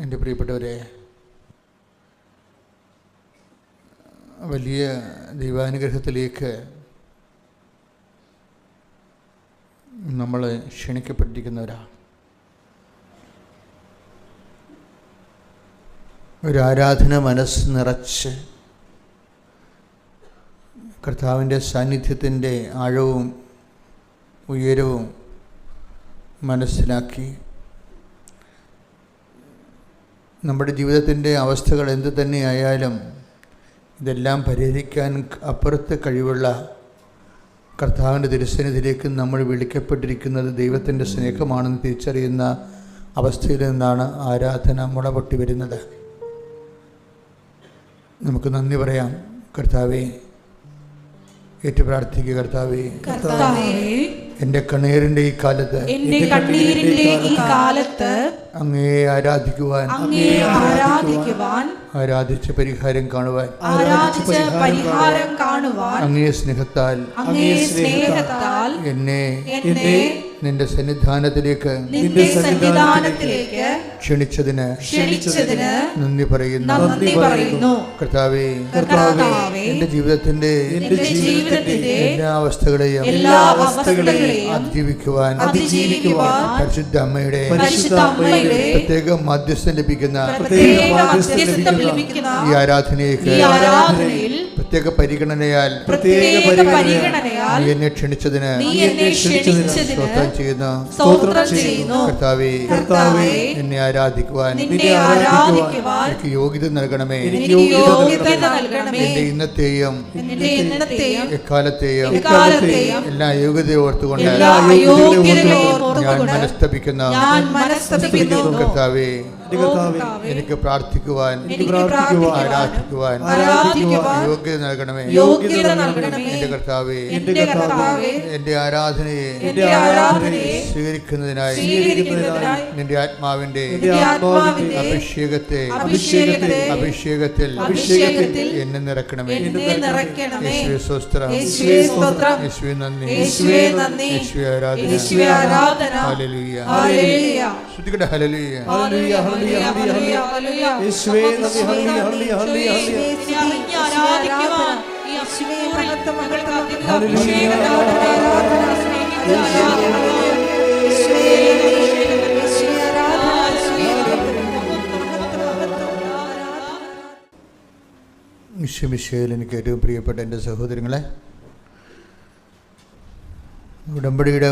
എൻ്റെ പ്രിയപ്പെട്ടവരെ, വലിയ ദൈവാനുഗ്രഹത്തിലേക്ക് നമ്മൾ ക്ഷണിക്കപ്പെട്ടിരിക്കുന്നവരാണ്. ഒരു ആരാധന മനസ്സ് നിറച്ച് കർത്താവിൻ്റെ സാന്നിധ്യത്തിൻ്റെ ആഴവും ഉയരവും മനസ്സിലാക്കി നമ്മുടെ ജീവിതത്തിൻ്റെ അവസ്ഥകൾ എന്തു തന്നെയായാലും ഇതെല്ലാം പരിഹരിക്കാൻ അപ്പുറത്ത് കഴിവുള്ള കർത്താവിൻ്റെ തിരുസന്നിധിയിലേക്ക് നമ്മൾ വിളിക്കപ്പെട്ടിരിക്കുന്നത് ദൈവത്തിൻ്റെ സ്നേഹമാണെന്ന് തിരിച്ചറിയുന്ന അവസ്ഥയിൽ നിന്നാണ് ആരാധന മുളപൊട്ടി വരുന്നത്. നമുക്ക് നന്ദി പറയാം. കർത്താവേ, ഏറ്റു പ്രാർത്ഥിക്കുക. കർത്താവേ, എൻ്റെ കണ്ണീരിൻ്റെ ഈ കാലത്ത് അങ്ങേ ആരാധിക്കുവാൻ, ആരാധിച്ച് പരിഹാരം കാണുവാൻ, അങ്ങേ സ്നേഹത്താൽ എന്നെ നിന്റെ സന്നിധാനത്തിലേക്ക് ക്ഷണിച്ചതിന് നന്ദി പറയുന്നു. കർത്താവേ, എൻ്റെ ജീവിതത്തിൻ്റെ എല്ലാ അവസ്ഥകളെയും അതിജീവിക്കുവാൻ പരിശുദ്ധ അമ്മയുടെ പ്രത്യേക മധ്യസ്ഥം ലഭിക്കുന്ന ഈ ആരാധനയ്ക്ക് പ്രത്യേക പരിഗണനയാൽ എന്നെ ക്ഷണിച്ചതിന് സ്തോത്രം ചെയ്യുന്നു. കർത്താവേ, എന്നെ ആരാധിക്കുവാൻ എനിക്ക് യോഗ്യത നൽകണമേ. എന്റെ ഇന്നത്തെയും എക്കാലത്തെയും എല്ലാ യോഗ്യതയും ഓർത്തുകൊണ്ട് ഞാൻ മനസ്തപിക്കുന്ന കർത്താവേ, എനിക്ക് പ്രാർത്ഥിക്കുവാൻ, ആരാധിക്കുവാൻ യോഗ്യത നൽകണമേ. എന്റെ കർത്താവേ, എന്റെ ആരാധനയെ സ്വീകരിക്കുന്നതിനായി നിന്റെ ആത്മാവിന്റെ അഭിഷേകത്തിൽ എന്നെ നിറക്കണമേ. യേശുവേ സ്തോത്രം, യേശുവേ നന്ദി, യേശുവേ ആരാധന. ഹല്ലേലൂയ, ശ്രുതികട ഹല്ലേലൂയ. യേശുവേ നന്ദി, ഹല്ലേലൂയ, ഹല്ലേലൂയ. ഈശോമിശിഹായിൽ എനിക്ക് ഏറ്റവും പ്രിയപ്പെട്ട എൻ്റെ സഹോദരങ്ങളെ, ഉടമ്പടിയുടെ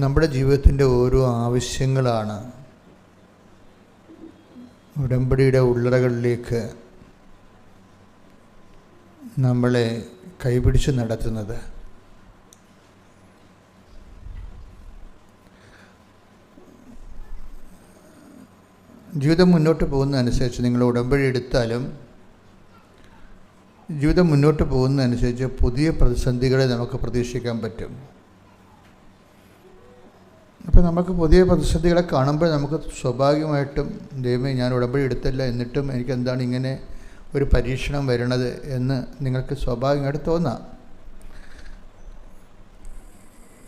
നമ്മുടെ ജീവിതത്തിൻ്റെ ഓരോ ആവശ്യങ്ങളാണ് ഉടമ്പടിയുടെ ഉള്ളറകളിലേക്ക് നമ്മളെ കൈപിടിച്ച് നടത്തുന്നത്. ജീവിതം മുന്നോട്ട് പോകുന്നതനുസരിച്ച് നിങ്ങൾ ഉടമ്പടി എടുത്താലും ജീവിതം മുന്നോട്ട് പോകുന്നതനുസരിച്ച് പുതിയ പ്രതിസന്ധികളെ നമുക്ക് പ്രതീക്ഷിക്കാൻ പറ്റും. അപ്പോൾ നമുക്ക് പുതിയ പ്രതിസന്ധികളെ കാണുമ്പോൾ നമുക്ക് സ്വാഭാവികമായിട്ടും ദൈവമേ, ഞാൻ ഉടമ്പടി എടുത്തില്ല, എന്നിട്ടും എനിക്ക് എന്താണ് ഇങ്ങനെ ഒരു പരീക്ഷണം വരണത് എന്ന് നിങ്ങൾക്ക് സ്വാഭാവികമായിട്ട് തോന്നാം.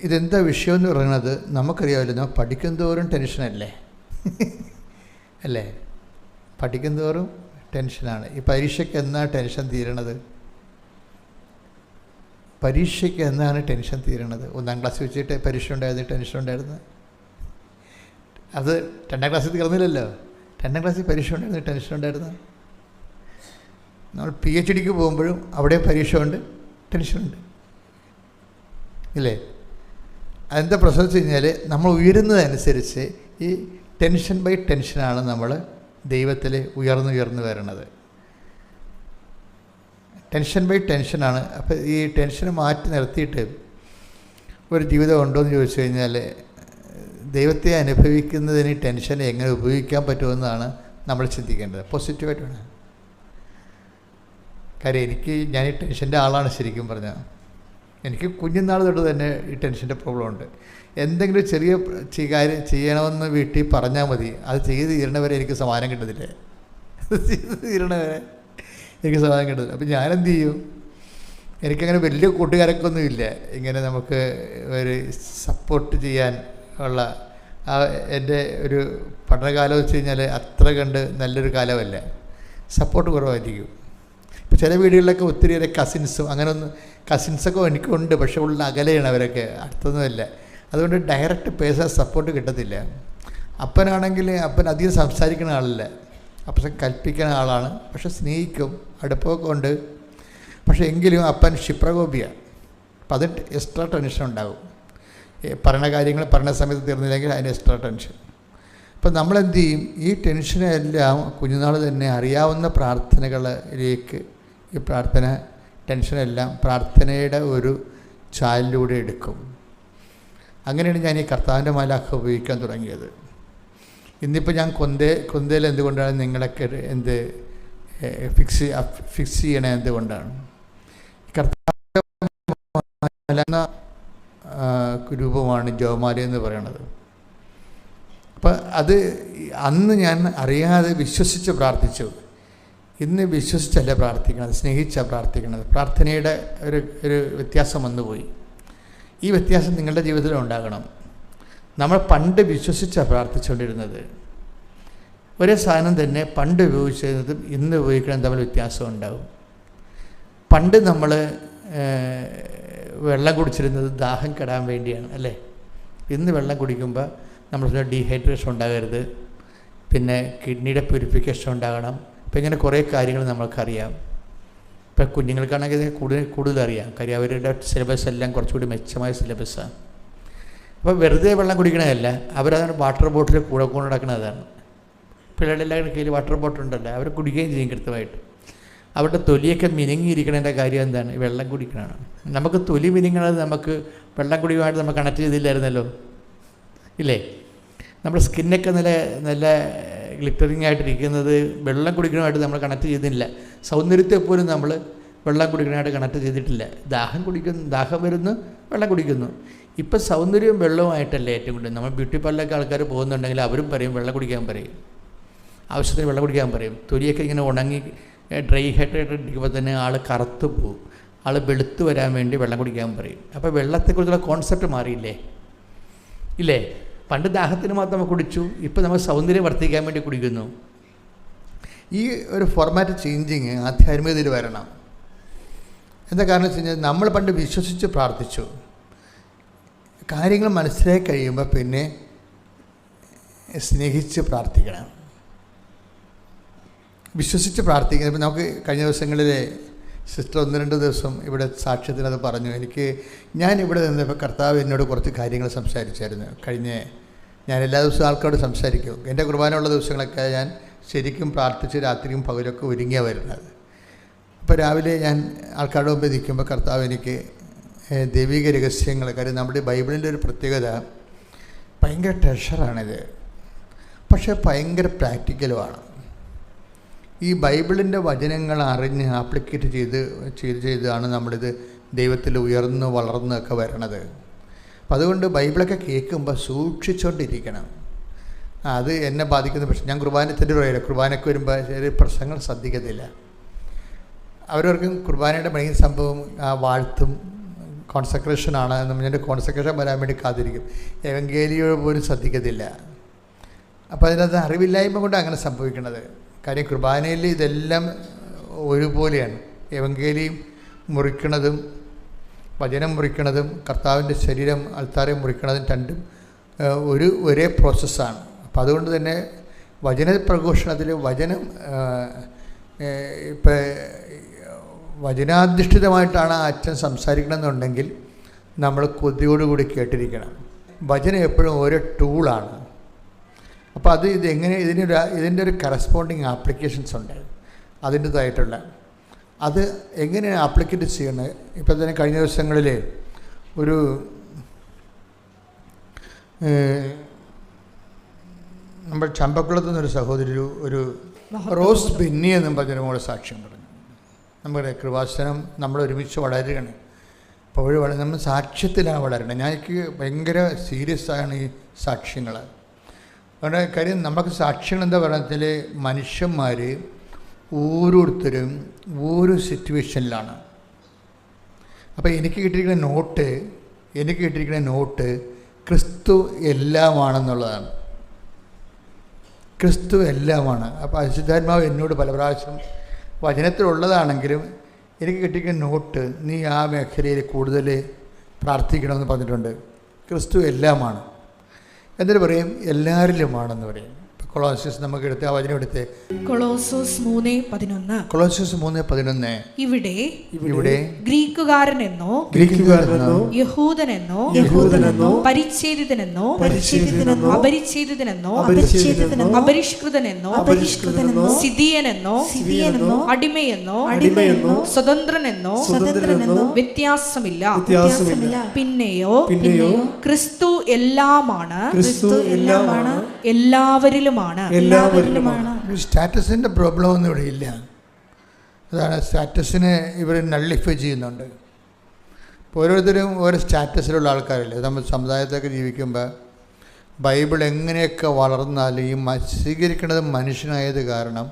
ഇതെന്താ വിഷയം എന്ന് പറയുന്നത് നമുക്കറിയാമല്ലോ. നമ്മൾ പഠിക്കുന്തോറും ടെൻഷനല്ലേ അല്ലേ? പഠിക്കുന്തോറും ടെൻഷനാണ്. ഈ പരീക്ഷയ്ക്ക് എന്നാണ് ടെൻഷൻ തീരണത്? പരീക്ഷയ്ക്ക് എന്നാണ് ടെൻഷൻ തീരണത്? 1ാം ക്ലാസ് വെച്ചിട്ട് പരീക്ഷ ഉണ്ടായത്, ടെൻഷൻ ഉണ്ടായിരുന്നു. അത് 2ാം ക്ലാസ്സിൽ തീർന്നില്ലല്ലോ. 2ാം ക്ലാസ്സിൽ പരീക്ഷ ഉണ്ടായിരുന്നു, ടെൻഷൻ ഉണ്ടായിരുന്നു. നമ്മൾ PhDക്ക് പോകുമ്പോഴും അവിടെ പരീക്ഷ ഉണ്ട്, ടെൻഷനുണ്ട്, ഇല്ലേ? അതെന്താ പ്രശ്നം വെച്ച് കഴിഞ്ഞാൽ നമ്മൾ ഉയരുന്നതനുസരിച്ച് ഈ ടെൻഷൻ ബൈ ടെൻഷനാണ് നമ്മൾ ദൈവത്തിൽ ഉയർന്നു വരണത്. ടെൻഷൻ ബൈ ടെൻഷനാണ്. അപ്പോൾ ഈ ടെൻഷനെ മാറ്റി നിർത്തിയിട്ട് ഒരു ജീവിതം ഉണ്ടോ എന്ന് ചോദിച്ചു കഴിഞ്ഞാൽ ദൈവത്തെ അനുഭവിക്കുന്നതിന് ടെൻഷനെ എങ്ങനെ ഉപയോഗിക്കാൻ പറ്റുമെന്നാണ് നമ്മൾ ചിന്തിക്കേണ്ടത്. പോസിറ്റീവായിട്ട് വേണം. കാര്യം ഞാൻ ഈ ടെൻഷൻ്റെ ആളാണ്. ശരിക്കും പറഞ്ഞാൽ എനിക്ക് കുഞ്ഞുനാൾ തൊട്ട് തന്നെ ഈ ടെൻഷൻ്റെ പ്രോബ്ലം ഉണ്ട്. എന്തെങ്കിലും ചെറിയ കാര്യം ചെയ്യണമെന്ന് വീട്ടിൽ പറഞ്ഞാൽ മതി, അത് ചെയ്ത് തീരണവരെ എനിക്ക് സമാധാനം കിട്ടത്തില്ല. ചെയ്ത് തീരണവരെ എനിക്ക് സമാധാനം കിട്ടത്തില്ല. അപ്പം ഞാനെന്ത് ചെയ്യും? എനിക്കങ്ങനെ വലിയ കൂട്ടുകാരൊക്കെ ഒന്നുമില്ല ഇങ്ങനെ നമുക്ക് ഒരു സപ്പോർട്ട് ചെയ്യാൻ ഉള്ള എൻ്റെ ഒരു പഠനകാലം വെച്ച് കഴിഞ്ഞാൽ അത്ര കണ്ട് നല്ലൊരു കാലമല്ല, സപ്പോർട്ട് കുറവായിരിക്കും. ഇപ്പോൾ ചില വീടുകളിലൊക്കെ ഒത്തിരിയേറെ കസിൻസും അങ്ങനെ ഒന്ന് കസിൻസൊക്കെ എനിക്കുണ്ട്, പക്ഷേ ഉള്ള അകലെയാണ് അവരൊക്കെ, അടുത്തൊന്നുമല്ല. അതുകൊണ്ട് ഡയറക്റ്റ് പേഴ്സണൽ സപ്പോർട്ട് കിട്ടത്തില്ല. അപ്പനാണെങ്കിൽ അപ്പൻ അധികം സംസാരിക്കുന്ന ആളല്ല, അപ്പൻ കൽപ്പിക്കുന്ന ആളാണ്, പക്ഷെ സ്നേഹിക്കും, അടുപ്പമൊക്കെ ഉണ്ട്. പക്ഷേ എങ്കിലും അപ്പൻ ക്ഷിപ്രകോപിയ, അപ്പം അത് എക്സ്ട്രാ ടെൻഷൻ ഉണ്ടാകും. പറയുന്ന കാര്യങ്ങൾ പറഞ്ഞ സമയത്ത് തീർന്നില്ലെങ്കിൽ അതിന് എക്സ്ട്രാ ടെൻഷൻ. അപ്പം നമ്മളെന്ത് ചെയ്യും? ഈ ടെൻഷനെല്ലാം കുഞ്ഞുനാൾ തന്നെ അറിയാവുന്ന പ്രാർത്ഥനകളിലേക്ക് ഈ ടെൻഷനെല്ലാം പ്രാർത്ഥനയുടെ ഒരു ചാലിലൂടെ എടുക്കും. അങ്ങനെയാണ് ഞാൻ ഈ കർത്താവിൻ്റെ മാലാഖ ഉപയോഗിക്കാൻ തുടങ്ങിയത്. ഇന്നിപ്പോൾ ഞാൻ കൊന്തയിൽ എന്തുകൊണ്ടാണ് നിങ്ങളൊക്കെ ഫിക്സ് ചെയ്യണേ എന്തുകൊണ്ടാണ്? കർത്താവിൻ്റെ രൂപമാണ് ജപമാല എന്ന് പറയുന്നത്. അപ്പം അത് അന്ന് ഞാൻ അറിയാതെ വിശ്വസിച്ച് പ്രാർത്ഥിച്ചു. ഇന്ന് വിശ്വസിച്ചല്ല പ്രാർത്ഥിക്കണത്, സ്നേഹിച്ചാണ് പ്രാർത്ഥിക്കണത്. പ്രാർത്ഥനയുടെ ഒരു വ്യത്യാസം വന്നുപോയി. ഈ വ്യത്യാസം നിങ്ങളുടെ ജീവിതത്തിൽ ഉണ്ടാകണം. നമ്മൾ പണ്ട് വിശ്വസിച്ചാണ് പ്രാർത്ഥിച്ചുകൊണ്ടിരുന്നത്. ഒരേ സാധനം തന്നെ പണ്ട് ഉപയോഗിച്ചിരുന്നതും ഇന്ന് ഉപയോഗിക്കുന്നതും തമ്മിൽ വ്യത്യാസം ഉണ്ടാകും. പണ്ട് നമ്മൾ വെള്ളം കുടിച്ചിരുന്നത് ദാഹം കെടാൻ വേണ്ടിയാണ്, അല്ലേ? ഇന്ന് വെള്ളം കുടിക്കുമ്പോൾ നമ്മൾ ഡീഹൈഡ്രേഷൻ ഉണ്ടാകരുത്, പിന്നെ കിഡ്നിയുടെ പ്യൂരിഫിക്കേഷൻ ഉണ്ടാകണം. ഇപ്പം ഇങ്ങനെ കുറേ കാര്യങ്ങൾ നമ്മൾക്കറിയാം. ഇപ്പം കുഞ്ഞുങ്ങൾക്കാണെങ്കിൽ കൂടുതൽ അറിയാം, കാര്യം അവരുടെ സിലബസ് എല്ലാം കുറച്ചുകൂടി മെച്ചമായ സിലബസാണ്. അപ്പോൾ വെറുതെ വെള്ളം കുടിക്കണതല്ല, അവരതാണ് വാട്ടർ ബോട്ടിൽ കൂടെ കൊണ്ട് നടക്കുന്നതാണ്. പിള്ളേരുടെ എല്ലാവരുടെ കയ്യിൽ വാട്ടർ ബോട്ടിൽ ഉണ്ടല്ലോ, അവർ കുടിക്കുകയും ചെയ്യും കൃത്യമായിട്ട്. അവരുടെ തൊലിയൊക്കെ മിനുങ്ങിയിരിക്കണതിൻ്റെ കാര്യം എന്താണ്? വെള്ളം കുടിക്കണതാണ്. നമുക്ക് തൊലി മിനുങ്ങണത് നമുക്ക് വെള്ളം കുടിക്കുമായിട്ട് നമ്മൾ കണക്ട് ചെയ്തില്ലായിരുന്നല്ലോ, ഇല്ലേ? നമ്മുടെ സ്കിന്നൊക്കെ നല്ല ഗ്ലിറ്ററിങ് ആയിട്ടിരിക്കുന്നത് വെള്ളം കുടിക്കണമായിട്ട് നമ്മൾ കണക്ട് ചെയ്തിട്ടില്ല. സൗന്ദര്യത്തെ പോലും നമ്മൾ വെള്ളം കുടിക്കണമായിട്ട് കണക്ട് ചെയ്തിട്ടില്ല. ദാഹം വരുന്നു, വെള്ളം കുടിക്കുന്നു. ഇപ്പം സൗന്ദര്യവും വെള്ളവുമായിട്ടല്ലേ ഏറ്റവും കൂടുതൽ. നമ്മൾ ബ്യൂട്ടി പാർലറിലൊക്കെ ആൾക്കാർ പോകുന്നുണ്ടെങ്കിൽ അവരും പറയും വെള്ളം കുടിക്കാൻ പറയും, ആവശ്യത്തിന് വെള്ളം കുടിക്കാൻ പറയും. തൊലിയൊക്കെ ഇങ്ങനെ ഉണങ്ങി ഡ്രൈ ഹൈഡ്രേറ്റഡ് ഇരിക്കുമ്പോൾ തന്നെ ആൾ കറുത്ത് പോകും, ആൾ വെളുത്ത് വരാൻ വേണ്ടി വെള്ളം കുടിക്കാൻ പറയും. അപ്പോൾ വെള്ളത്തെക്കുറിച്ചുള്ള കോൺസെപ്റ്റ് മാറിയില്ലേ, ഇല്ലേ? പണ്ട് ദാഹത്തിന് മാത്രം കുടിച്ചു, ഇപ്പോൾ നമ്മൾ സൗന്ദര്യം വർദ്ധിക്കാൻ വേണ്ടി കുടിക്കുന്നു. ഈ ഒരു ഫോർമാറ്റ് ചേഞ്ചിങ് ആധ്യാത്മികതയിൽ വരണം. എന്താ കാരണം വെച്ച് കഴിഞ്ഞാൽ നമ്മൾ പണ്ട് വിശ്വസിച്ച് പ്രാർത്ഥിച്ചു, കാര്യങ്ങൾ മനസ്സിലാക്കി കഴിയുമ്പോൾ പിന്നെ സ്നേഹിച്ച് പ്രാർത്ഥിക്കണം, വിശ്വസിച്ച് പ്രാർത്ഥിക്കണം. ഇപ്പം നമുക്ക് കഴിഞ്ഞ ദിവസങ്ങളിൽ സിസ്റ്റർ 1-2 ദിവസം ഇവിടെ സാക്ഷ്യത്തിനത് പറഞ്ഞു. ഞാൻ ഇവിടെ നിന്നപ്പോൾ കർത്താവ് എന്നോട് കുറച്ച് കാര്യങ്ങൾ സംസാരിച്ചായിരുന്നു. ഞാൻ എല്ലാ ദിവസവും ആൾക്കാരോട് സംസാരിക്കും. എൻ്റെ കുർബാനയുള്ള ദിവസങ്ങളൊക്കെ ഞാൻ ശരിക്കും പ്രാർത്ഥിച്ച് രാത്രിയും പകലൊക്കെ ഒരുങ്ങിയാണ് വരുന്നത്. അപ്പോൾ രാവിലെ ഞാൻ ആൾക്കാരുടെ മുമ്പ് നിൽക്കുമ്പോൾ കർത്താവ് എനിക്ക് ദൈവിക രഹസ്യങ്ങൾ, കാര്യം നമ്മുടെ ബൈബിളിൻ്റെ ഒരു പ്രത്യേകത ഭയങ്കര ട്രഷറാണിത്, പക്ഷേ ഭയങ്കര പ്രാക്ടിക്കലുമാണ്. ഈ ബൈബിളിൻ്റെ വചനങ്ങൾ അറിഞ്ഞ് ആപ്ലിക്കേറ്റ് ചെയ്താണ് നമ്മളിത് ദൈവത്തിൽ ഉയർന്ന് വളർന്നൊക്കെ വരണത്. അപ്പം അതുകൊണ്ട് ബൈബിളൊക്കെ കേൾക്കുമ്പോൾ സൂക്ഷിച്ചുകൊണ്ടിരിക്കണം. അത് എന്നെ ബാധിക്കുന്ന പ്രശ്നം. ഞാൻ കുർബാനത്തിൻ്റെ പറയില്ല, കുർബാനയ്ക്ക് വരുമ്പോൾ ചെറിയ പ്രശ്നങ്ങൾ ശ്രദ്ധിക്കത്തില്ല. അവരവർക്കും കുർബാനയുടെ മെയിൻ സംഭവം ആ വാഴ്ത്തും കോൺസെക്രേഷനാണ്. എൻ്റെ കോൺസെക്രേഷൻ വരാൻ വേണ്ടി കാത്തിരിക്കും. എവങ്കേലിയോ പോലും ശ്രദ്ധിക്കത്തില്ല. അപ്പോൾ അതിനകത്ത് അറിവില്ലായ്മ കൊണ്ട് അങ്ങനെ സംഭവിക്കുന്നത്. കാര്യം കുർബാനയിൽ ഇതെല്ലാം ഒരുപോലെയാണ്. എവങ്കേലിയും മുറിക്കണതും വചനം മുറിക്കണതും കർത്താവിൻ്റെ ശരീരം അൾത്താരെ മുറിക്കണതും രണ്ടും ഒരേ പ്രോസസ്സാണ്. അപ്പം അതുകൊണ്ട് തന്നെ വചന പ്രഘോഷണത്തിൽ വചനാധിഷ്ഠിതമായിട്ടാണ് അച്ഛൻ സംസാരിക്കണമെന്നുണ്ടെങ്കിൽ നമ്മൾ കൊതിയോടുകൂടി കേട്ടിരിക്കണം. വചനം എപ്പോഴും ഓരോ ടൂളാണ്. അപ്പോൾ ഇതിൻ്റെ ഒരു കറസ്പോണ്ടിങ് ആപ്ലിക്കേഷൻസ് ഉണ്ട് അതിൻ്റേതായിട്ടുള്ള. അത് എങ്ങനെയാണ് ആപ്ലിക്കേറ്റ് ചെയ്യണത്? ഇപ്പം തന്നെ കഴിഞ്ഞ ദിവസങ്ങളിൽ ഒരു നമ്മൾ ചമ്പക്കുളത്തു നിന്നൊരു സഹോദരി ഒരു റോസ് ബെന്നി എന്നും പറഞ്ഞൊരു മോളെ സാക്ഷ്യം പറഞ്ഞു. നമ്മുടെ കൃപാസനം നമ്മൾ ഒരുമിച്ച് വളരുകയാണ്. അപ്പോൾ നമ്മൾ സാക്ഷ്യത്തിലാണ് വളരണം. എനിക്ക് ഭയങ്കര സീരിയസ് ആണ് ഈ സാക്ഷ്യങ്ങൾ. അതുകൊണ്ട് കാര്യം നമുക്ക് സാക്ഷ്യങ്ങൾ എന്താ പറയുക, മനുഷ്യന്മാർ ഓരോരുത്തരും ഓരോ സിറ്റുവേഷനിലാണ്. അപ്പോൾ എനിക്ക് കിട്ടിയിരിക്കുന്ന നോട്ട് ക്രിസ്തു എല്ലാമാണെന്നുള്ളതാണ്. ക്രിസ്തു എല്ലാമാണ്. അപ്പോൾ അശുദ്ധാത്മാവ് എന്നോട് പല പ്രാവശ്യം വചനത്തിലുള്ളതാണെങ്കിലും എനിക്ക് കിട്ടിക്കുന്ന നോട്ട്, നീ ആ മേഖലയിൽ കൂടുതൽ പ്രാർത്ഥിക്കണമെന്ന് പറഞ്ഞിട്ടുണ്ട്. ക്രിസ്തു എല്ലാമാണ്. എന്നിട്ട് പറയും എല്ലാവരിലുമാണെന്ന് പറയും. കൊളോസ്യസ് നമുക്ക് എടുത്ത് ആ വചനം എടുത്ത് കൊളോസോസ് 3:11 ഇവിടെ ഗ്രീക്കുകാരനെന്നോ യഹൂദനെന്നോ പരിച്ഛേദിതനെന്നോ അപരിച്ഛേദിതനെന്നോ അപരിഷ്കൃതനെന്നോ സിദിയനെന്നോ അടിമയെന്നോ സ്വതന്ത്രനെന്നോ വ്യത്യാസമില്ല. പിന്നെയോ ക്രിസ്തു എല്ലാമാണ്, എല്ലാവരിലുമാണ്. സ്റ്റാറ്റസിൻ്റെ പ്രോബ്ലം ഒന്നും ഇവിടെ ഇല്ല. അതാണ് സ്റ്റാറ്റസിനെ ഇവർ നള്ളിഫൈ ചെയ്യുന്നുണ്ട്. ഇപ്പോൾ ഓരോരുത്തരും ഓരോ സ്റ്റാറ്റസിലുള്ള ആൾക്കാരല്ലേ. നമ്മൾ സമുദായത്തൊക്കെ ജീവിക്കുമ്പോൾ ബൈബിൾ എങ്ങനെയൊക്കെ വളർന്നാലും ഈ സ്വീകരിക്കുന്നത് മനുഷ്യനായത് കാരണം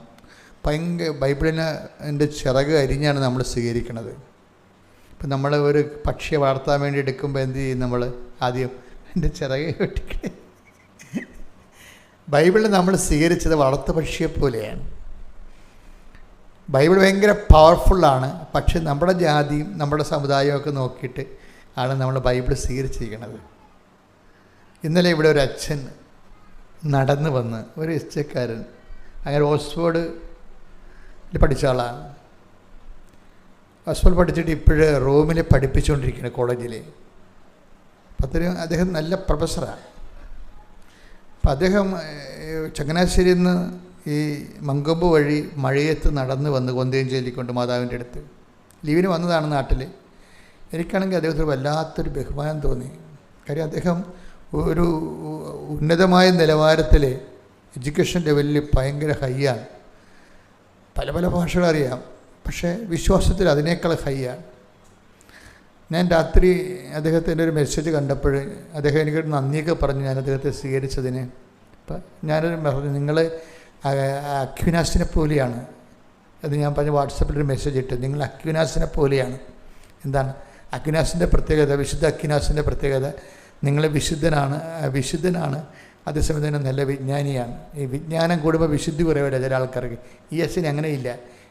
ബൈബിളിനെ എൻ്റെ ചിറക് അരിഞ്ഞാണ് നമ്മൾ സ്വീകരിക്കുന്നത്. ഇപ്പം നമ്മൾ ഒരു പക്ഷിയെ വളർത്താൻ വേണ്ടി എടുക്കുമ്പോൾ എന്ത് ചെയ്യും? നമ്മൾ ആദ്യം എൻ്റെ ചിറക് വെട്ടിക്കണേ. ബൈബിളിൽ നമ്മൾ സ്വീകരിച്ചത് വളർത്തു പക്ഷിയെപ്പോലെയാണ്. ബൈബിൾ ഭയങ്കര പവർഫുള്ളാണ്. പക്ഷെ നമ്മുടെ ജാതിയും നമ്മുടെ സമുദായമൊക്കെ നോക്കിയിട്ട് ആണ് നമ്മൾ ബൈബിൾ സ്വീകരിച്ചിരിക്കുന്നത്. ഇന്നലെ ഇവിടെ ഒരു അച്ഛൻ നടന്നു വന്ന്, ഒരു എസ്ചക്കാരൻ, അങ്ങനെ ഓക്സ്ഫോർഡിൽ പഠിച്ച ആളാണ്. ഓക്സ്ഫോർഡ് പഠിച്ചിട്ട് ഇപ്പോഴ് റോമിൽ പഠിപ്പിച്ചുകൊണ്ടിരിക്കുകയാണ് കോളേജിൽ. അദ്ദേഹം നല്ല പ്രൊഫസറാണ്. അപ്പം അദ്ദേഹം ചങ്ങനാശ്ശേരിയിൽ നിന്ന് ഈ മങ്കൊമ്പ് വഴി മഴയത്ത് നടന്ന് വന്ന് കൊന്തയഞ്ചേരിക്കൊണ്ട് മാതാവിൻ്റെ അടുത്ത് ലീവിന് വന്നതാണ് നാട്ടിൽ. എനിക്കാണെങ്കിൽ അദ്ദേഹത്തിന് വല്ലാത്തൊരു ബഹുമാനം തോന്നി. കാര്യം അദ്ദേഹം ഒരു ഉന്നതമായ നിലവാരത്തിൽ എഡ്യൂക്കേഷൻ ലെവലിൽ ഭയങ്കര ഹൈയാണ്. പല പല ഭാഷകളറിയാം, പക്ഷേ വിശ്വാസത്തിൽ അതിനേക്കാൾ ഹൈയാണ്. ഞാൻ രാത്രി അദ്ദേഹത്തിൻ്റെ ഒരു മെസ്സേജ് കണ്ടപ്പോൾ അദ്ദേഹം എനിക്കൊരു നന്ദിയൊക്കെ പറഞ്ഞു ഞാൻ അദ്ദേഹത്തെ സ്വീകരിച്ചതിന്. അപ്പം ഞാനൊരു പറഞ്ഞു, നിങ്ങൾ അക്വിനാസിനെ പോലെയാണ്. അത് ഞാൻ പറഞ്ഞ വാട്സപ്പിലൊരു മെസ്സേജ് ഇട്ട്, നിങ്ങൾ അക്വിനാസിനെ പോലെയാണ്. എന്താണ് അക്വിനാസിൻ്റെ പ്രത്യേകത? വിശുദ്ധ അക്വിനാസിൻ്റെ പ്രത്യേകത, നിങ്ങൾ വിശുദ്ധനാണ്, അതേസമയം തന്നെ നല്ല വിജ്ഞാനിയാണ്. ഈ വിജ്ഞാനം കൂടുമ്പോൾ വിശുദ്ധി കുറവില്ല ചില ആൾക്കാർക്ക്. ഈ അച്ഛന് അങ്ങനെയില്ല,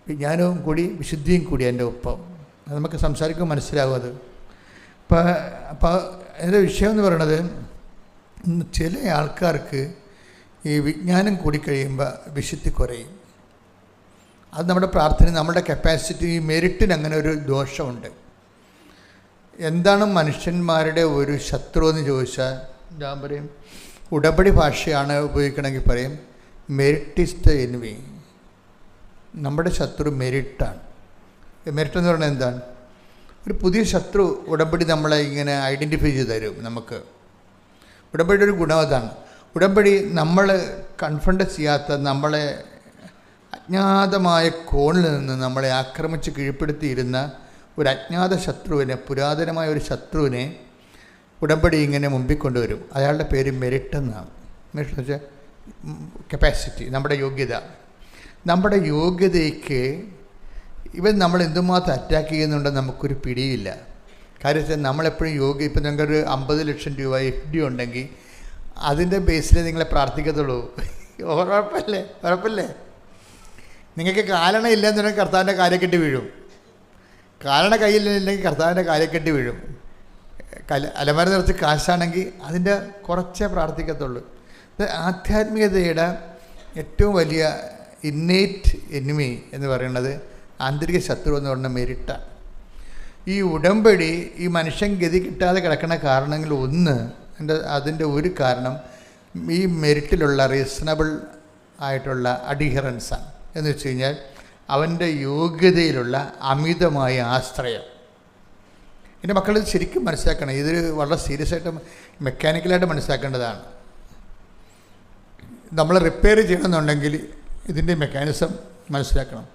വിജ്ഞാനവും കൂടി വിശുദ്ധിയും കൂടി എൻ്റെ ഒപ്പം. അത് നമുക്ക് സംസാരിക്കുമ്പോൾ മനസ്സിലാകും അത്. അപ്പോൾ അതിൻ്റെ വിഷയം എന്ന് പറയണത്, ചില ആൾക്കാർക്ക് ഈ വിജ്ഞാനം കൂടിക്കഴിയുമ്പോൾ വിശുദ്ധി കുറയും. അത് നമ്മുടെ പ്രാർത്ഥന, നമ്മുടെ കപ്പാസിറ്റി, ഈ മെരിറ്റിന് അങ്ങനെ ഒരു ദോഷമുണ്ട്. എന്താണ് മനുഷ്യന്മാരുടെ ഒരു ശത്രു എന്ന് ചോദിച്ചാൽ ഞാൻ പറയും, ഉടമ്പടി ഭാഷയാണ് ഉപയോഗിക്കണമെങ്കിൽ പറയും മെരിറ്റ് ഈസ് ദ എനിമി. നമ്മുടെ ശത്രു മെരിറ്റാണ്. മെരിറ്റ് എന്ന് പറയുന്നത് എന്താണ്? ഒരു പുതിയ ശത്രു ഉടമ്പടി നമ്മളെ ഇങ്ങനെ ഐഡൻറ്റിഫൈ ചെയ്ത് തരും നമുക്ക്. ഉടമ്പടിയുടെ ഒരു ഗുണം അതാണ്. ഉടമ്പടി നമ്മൾ കൺഫ്രണ്ട് ചെയ്യാത്ത, നമ്മളെ അജ്ഞാതമായ കോണിൽ നിന്ന് നമ്മളെ ആക്രമിച്ച് കീഴ്പ്പെടുത്തിയിരുന്ന ഒരു അജ്ഞാത ശത്രുവിനെ, പുരാതനമായ ഒരു ശത്രുവിനെ ഉടമ്പടി ഇങ്ങനെ മുമ്പിൽ കൊണ്ടുവരും. അയാളുടെ പേര് മെരിറ്റ് എന്നാണ്. മെരിറ്റ് എന്ന് വെച്ചാൽ കപ്പാസിറ്റി, നമ്മുടെ യോഗ്യത. നമ്മുടെ യോഗ്യതയ്ക്ക് ഇവൻ നമ്മൾ എന്തുമാത്രം അറ്റാക്ക് ചെയ്യുന്നുണ്ടെന്ന് നമുക്കൊരു പിടിയില്ല. കാര്യം വെച്ചാൽ നമ്മളെപ്പോഴും യോഗ്യ, ഇപ്പം നിങ്ങൾക്കൊരു 50 ലക്ഷം രൂപ FD ഉണ്ടെങ്കിൽ അതിൻ്റെ ബേസിൽ നിങ്ങളെ പ്രാർത്ഥിക്കത്തുള്ളൂ. ഉറപ്പല്ലേ? നിങ്ങൾക്ക് കാലണ ഇല്ലെന്നുണ്ടെങ്കിൽ കർത്താവിൻ്റെ കാര്യക്കെട്ടി വീഴും. കാലണ കയ്യിലില്ലെങ്കിൽ കർത്താവിൻ്റെ കാര്യക്കെട്ടി വീഴും. അലമാര നിറച്ച് കാശാണെങ്കിൽ അതിൻ്റെ കുറച്ചേ പ്രാർത്ഥിക്കത്തുള്ളൂ. ആധ്യാത്മികതയുടെ ഏറ്റവും വലിയ ഇന്നേറ്റ് എനിമി എന്ന് പറയുന്നത്, ആന്തരിക ശത്രു എന്ന് പറയുന്ന മെരിറ്റാണ്. ഈ ഉടമ്പടി ഈ മനുഷ്യൻ ഗതി കിട്ടാതെ കിടക്കുന്ന കാരണങ്ങൾ ഒന്ന്, അതിൻ്റെ ഒരു കാരണം ഈ മെരിറ്റിലുള്ള റീസണബിൾ ആയിട്ടുള്ള അഡിഹറൻസാണ്. എന്ന് വെച്ച് കഴിഞ്ഞാൽ അവൻ്റെ യോഗ്യതയിലുള്ള അമിതമായ ആശ്രയം. എൻ്റെ മക്കൾ ഇത് ശരിക്കും മനസ്സിലാക്കണം. ഇതൊരു വളരെ സീരിയസ് ആയിട്ട് മെക്കാനിക്കലായിട്ട് മനസ്സിലാക്കേണ്ടതാണ്. നമ്മൾ റിപ്പയർ ചെയ്യണമെന്നുണ്ടെങ്കിൽ ഇതിൻ്റെ മെക്കാനിസം മനസ്സിലാക്കണം.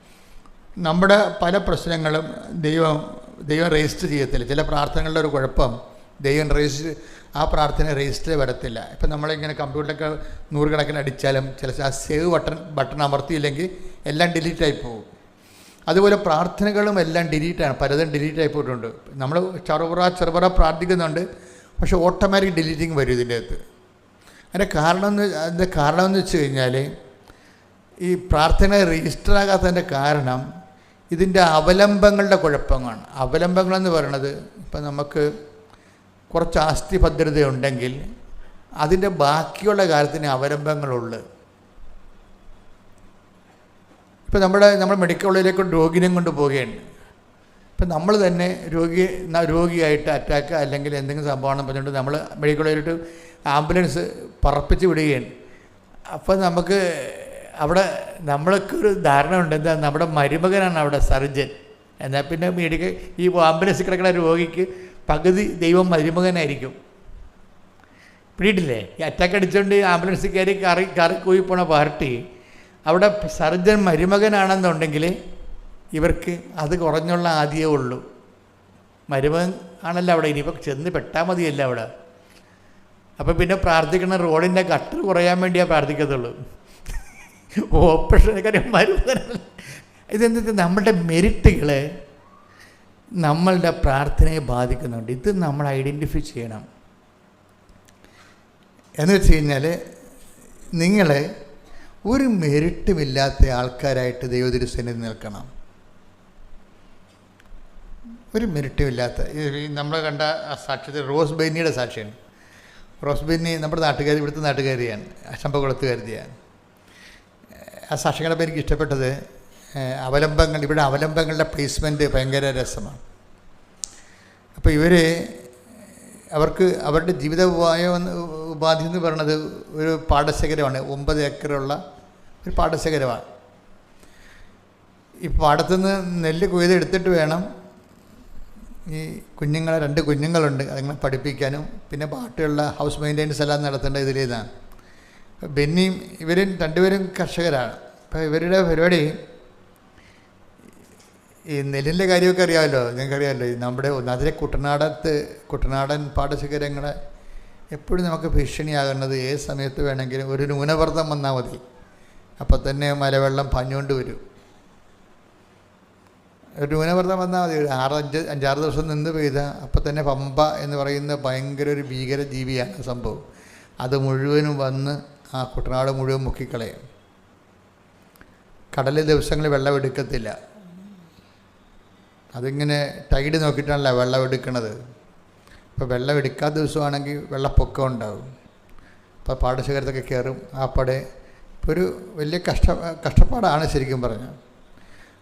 നമ്മുടെ പല പ്രശ്നങ്ങളും ദൈവം രജിസ്റ്റർ ചെയ്യത്തില്ല. ചില പ്രാർത്ഥനകളുടെ ഒരു കുഴപ്പം, ദൈവം ആ പ്രാർത്ഥന രജിസ്റ്റർ വരത്തില്ല. ഇപ്പം നമ്മളിങ്ങനെ കമ്പ്യൂട്ടറൊക്കെ 100 കണക്കിന് അടിച്ചാലും ചില ആ സേവ് ബട്ടൺ അമർത്തിയില്ലെങ്കിൽ എല്ലാം ഡിലീറ്റായി പോകും. അതുപോലെ പ്രാർത്ഥനകളും എല്ലാം ഡിലീറ്റാണ്, പലതും ഡിലീറ്റായി പോയിട്ടുണ്ട്. നമ്മൾ ചെറുപറ പ്രാർത്ഥിക്കുന്നുണ്ട്, പക്ഷെ ഓട്ടോമാറ്റിക് ഡിലീറ്റിങ് വരും ഇതിൻ്റെ അകത്ത്. അതിൻ്റെ കാരണം എന്ന് വെച്ച് കഴിഞ്ഞാൽ ഈ പ്രാർത്ഥന രജിസ്റ്റർ ആകാത്തതിൻ്റെ കാരണം ഇതിൻ്റെ അവലംബങ്ങളുടെ കുഴപ്പമാണ്. അവലംബങ്ങളെന്ന് പറയണത് ഇപ്പം നമുക്ക് കുറച്ച് ആസ്തി ഭദ്രതയുണ്ടെങ്കിൽ അതിൻ്റെ ബാക്കിയുള്ള കാര്യത്തിന് അവലംബങ്ങളുള്ളു. ഇപ്പം നമ്മൾ മെഡിക്കൽ കോളേജിലേക്ക് രോഗിനെയും കൊണ്ട് പോവുകയാണ്. ഇപ്പം നമ്മൾ തന്നെ രോഗിയായിട്ട് അറ്റാക്ക് അല്ലെങ്കിൽ എന്തെങ്കിലും സംഭവമാണെന്ന് പറഞ്ഞുകൊണ്ട് നമ്മൾ മെഡിക്കൽ കോളേജിലോട്ട് ആംബുലൻസ് പറപ്പിച്ച് വിടുകയാണ്. അപ്പോൾ നമുക്ക് അവിടെ നമ്മൾക്കൊരു ധാരണ ഉണ്ട്, എന്താ നമ്മുടെ മരുമകനാണ് അവിടെ സർജൻ. എന്നാൽ പിന്നെ ഈ ആംബുലൻസിൽ കിടക്കുന്ന രോഗിക്ക് പകുതി ദൈവം മരുമകനായിരിക്കും. പിടിയിട്ടില്ലേ? ഈ അറ്റാക്ക് അടിച്ചുകൊണ്ട് ആംബുലൻസിൽ കയറി കൂയി പോണ പാർട്ടി അവിടെ സർജൻ മരുമകനാണെന്നുണ്ടെങ്കിൽ ഇവർക്ക് അത് കുറഞ്ഞുള്ള ആദ്യമേ ഉള്ളൂ. മരുമകൻ ആണല്ലോ അവിടെ, ഇനിയിപ്പോൾ ചെന്ന് പെട്ടാൽ മതിയല്ല അവിടെ. അപ്പോൾ പിന്നെ പ്രാർത്ഥിക്കുന്ന റോഡിൻ്റെ ഗട്ടർ കുറയാൻ വേണ്ടിയാണ് പ്രാർത്ഥിക്കത്തുള്ളൂ. ഓപ്പറേഷൻകാരെ മരുമകനല്ല. ഇതെന്താ നമ്മളുടെ മെരിറ്റുകൾ നമ്മളുടെ പ്രാർത്ഥനയെ ബാധിക്കുന്നുണ്ട്. ഇത് നമ്മൾ ഐഡൻറ്റിഫൈ ചെയ്യണം. എന്ന് വെച്ച് കഴിഞ്ഞാൽ നിങ്ങൾ ഒരു മെരിറ്റുമില്ലാത്ത ആൾക്കാരായിട്ട് ദൈവതിരുസന്നിധിയിൽ നിൽക്കണം. ഒരു മെരിറ്റുമില്ലാത്ത നമ്മൾ കണ്ട ആ സാക്ഷ്യത്തിൽ റോസ് ബെന്നിയുടെ സാക്ഷിയാണ്. റോസ് ബെന്നി നമ്മുടെ ഇവിടുത്തെ നാട്ടുകാരിയാണ്, അശംഭകുളത്തുകാരിയാണ്. ആ സാക്ഷ്യങ്ങളപ്പോൾ എനിക്ക് ഇഷ്ടപ്പെട്ടത് ഇവിടെ അവലംബങ്ങളുടെ പ്ലേസ്മെൻറ്റ് ഭയങ്കര രസമാണ്. അപ്പോൾ അവർക്ക് അവരുടെ ജീവിത ഉപാധി എന്ന് പറയുന്നത് ഒരു പാടശേഖരമാണ്. 9 ഏക്കറുള്ള ഒരു പാടശേഖരമാണ്. ഈ പാടത്തുനിന്ന് നെല്ല് കൊയ്തെടുത്തിട്ട് വേണം ഈ 2 കുഞ്ഞുങ്ങളുണ്ട് അതുങ്ങളെ പഠിപ്പിക്കാനും പിന്നെ ബാക്കിയുള്ള ഹൗസ് മെയിൻ്റെനൻസ് എല്ലാം നടത്തേണ്ട ഇതിലേതാണ്. ബെന്നിയും ഇവരും 2 പേരും കർഷകരാണ്. അപ്പോൾ ഇവരുടെ പരിപാടി ഈ നെല്ലിൻ്റെ കാര്യമൊക്കെ അറിയാമല്ലോ, നിങ്ങൾക്കറിയാമല്ലോ. നമ്മുടെ ഒന്നാതിരെ കുട്ടനാടൻ പാടശേഖരങ്ങളെ എപ്പോഴും നമുക്ക് ഭീഷണിയാകുന്നത് ഏത് സമയത്ത് വേണമെങ്കിലും ഒരു ന്യൂനമർദ്ദം വന്നാൽ മതി, അപ്പോൾ തന്നെ മലവെള്ളം പാഞ്ഞുകൊണ്ട് വരും. ഒരു ന്യൂനമർദ്ദം വന്നാൽ മതി, 5-6 ദിവസം നിന്ന് പെയ്ത അപ്പോൾ തന്നെ പമ്പ എന്ന് പറയുന്ന ഭയങ്കര ഒരു ഭീകര ജീവിയാണ് സംഭവം. അത് മുഴുവനും വന്ന് ആ കുട്ടനാട് മുഴുവൻ മുക്കിക്കളയും. കടലിൽ ദിവസങ്ങളിൽ വെള്ളം എടുക്കത്തില്ല. അതിങ്ങനെ ടൈഡ് നോക്കിയിട്ടാണല്ലോ വെള്ളം എടുക്കുന്നത്. ഇപ്പോൾ വെള്ളം എടുക്കാത്ത ദിവസമാണെങ്കിൽ വെള്ളപ്പൊക്കം ഉണ്ടാകും. അപ്പോൾ പാടശേഖരത്തൊക്കെ കയറും. ആപ്പടെ ഒരു വലിയ കഷ്ടപ്പാടാണ് ശരിക്കും പറഞ്ഞാൽ.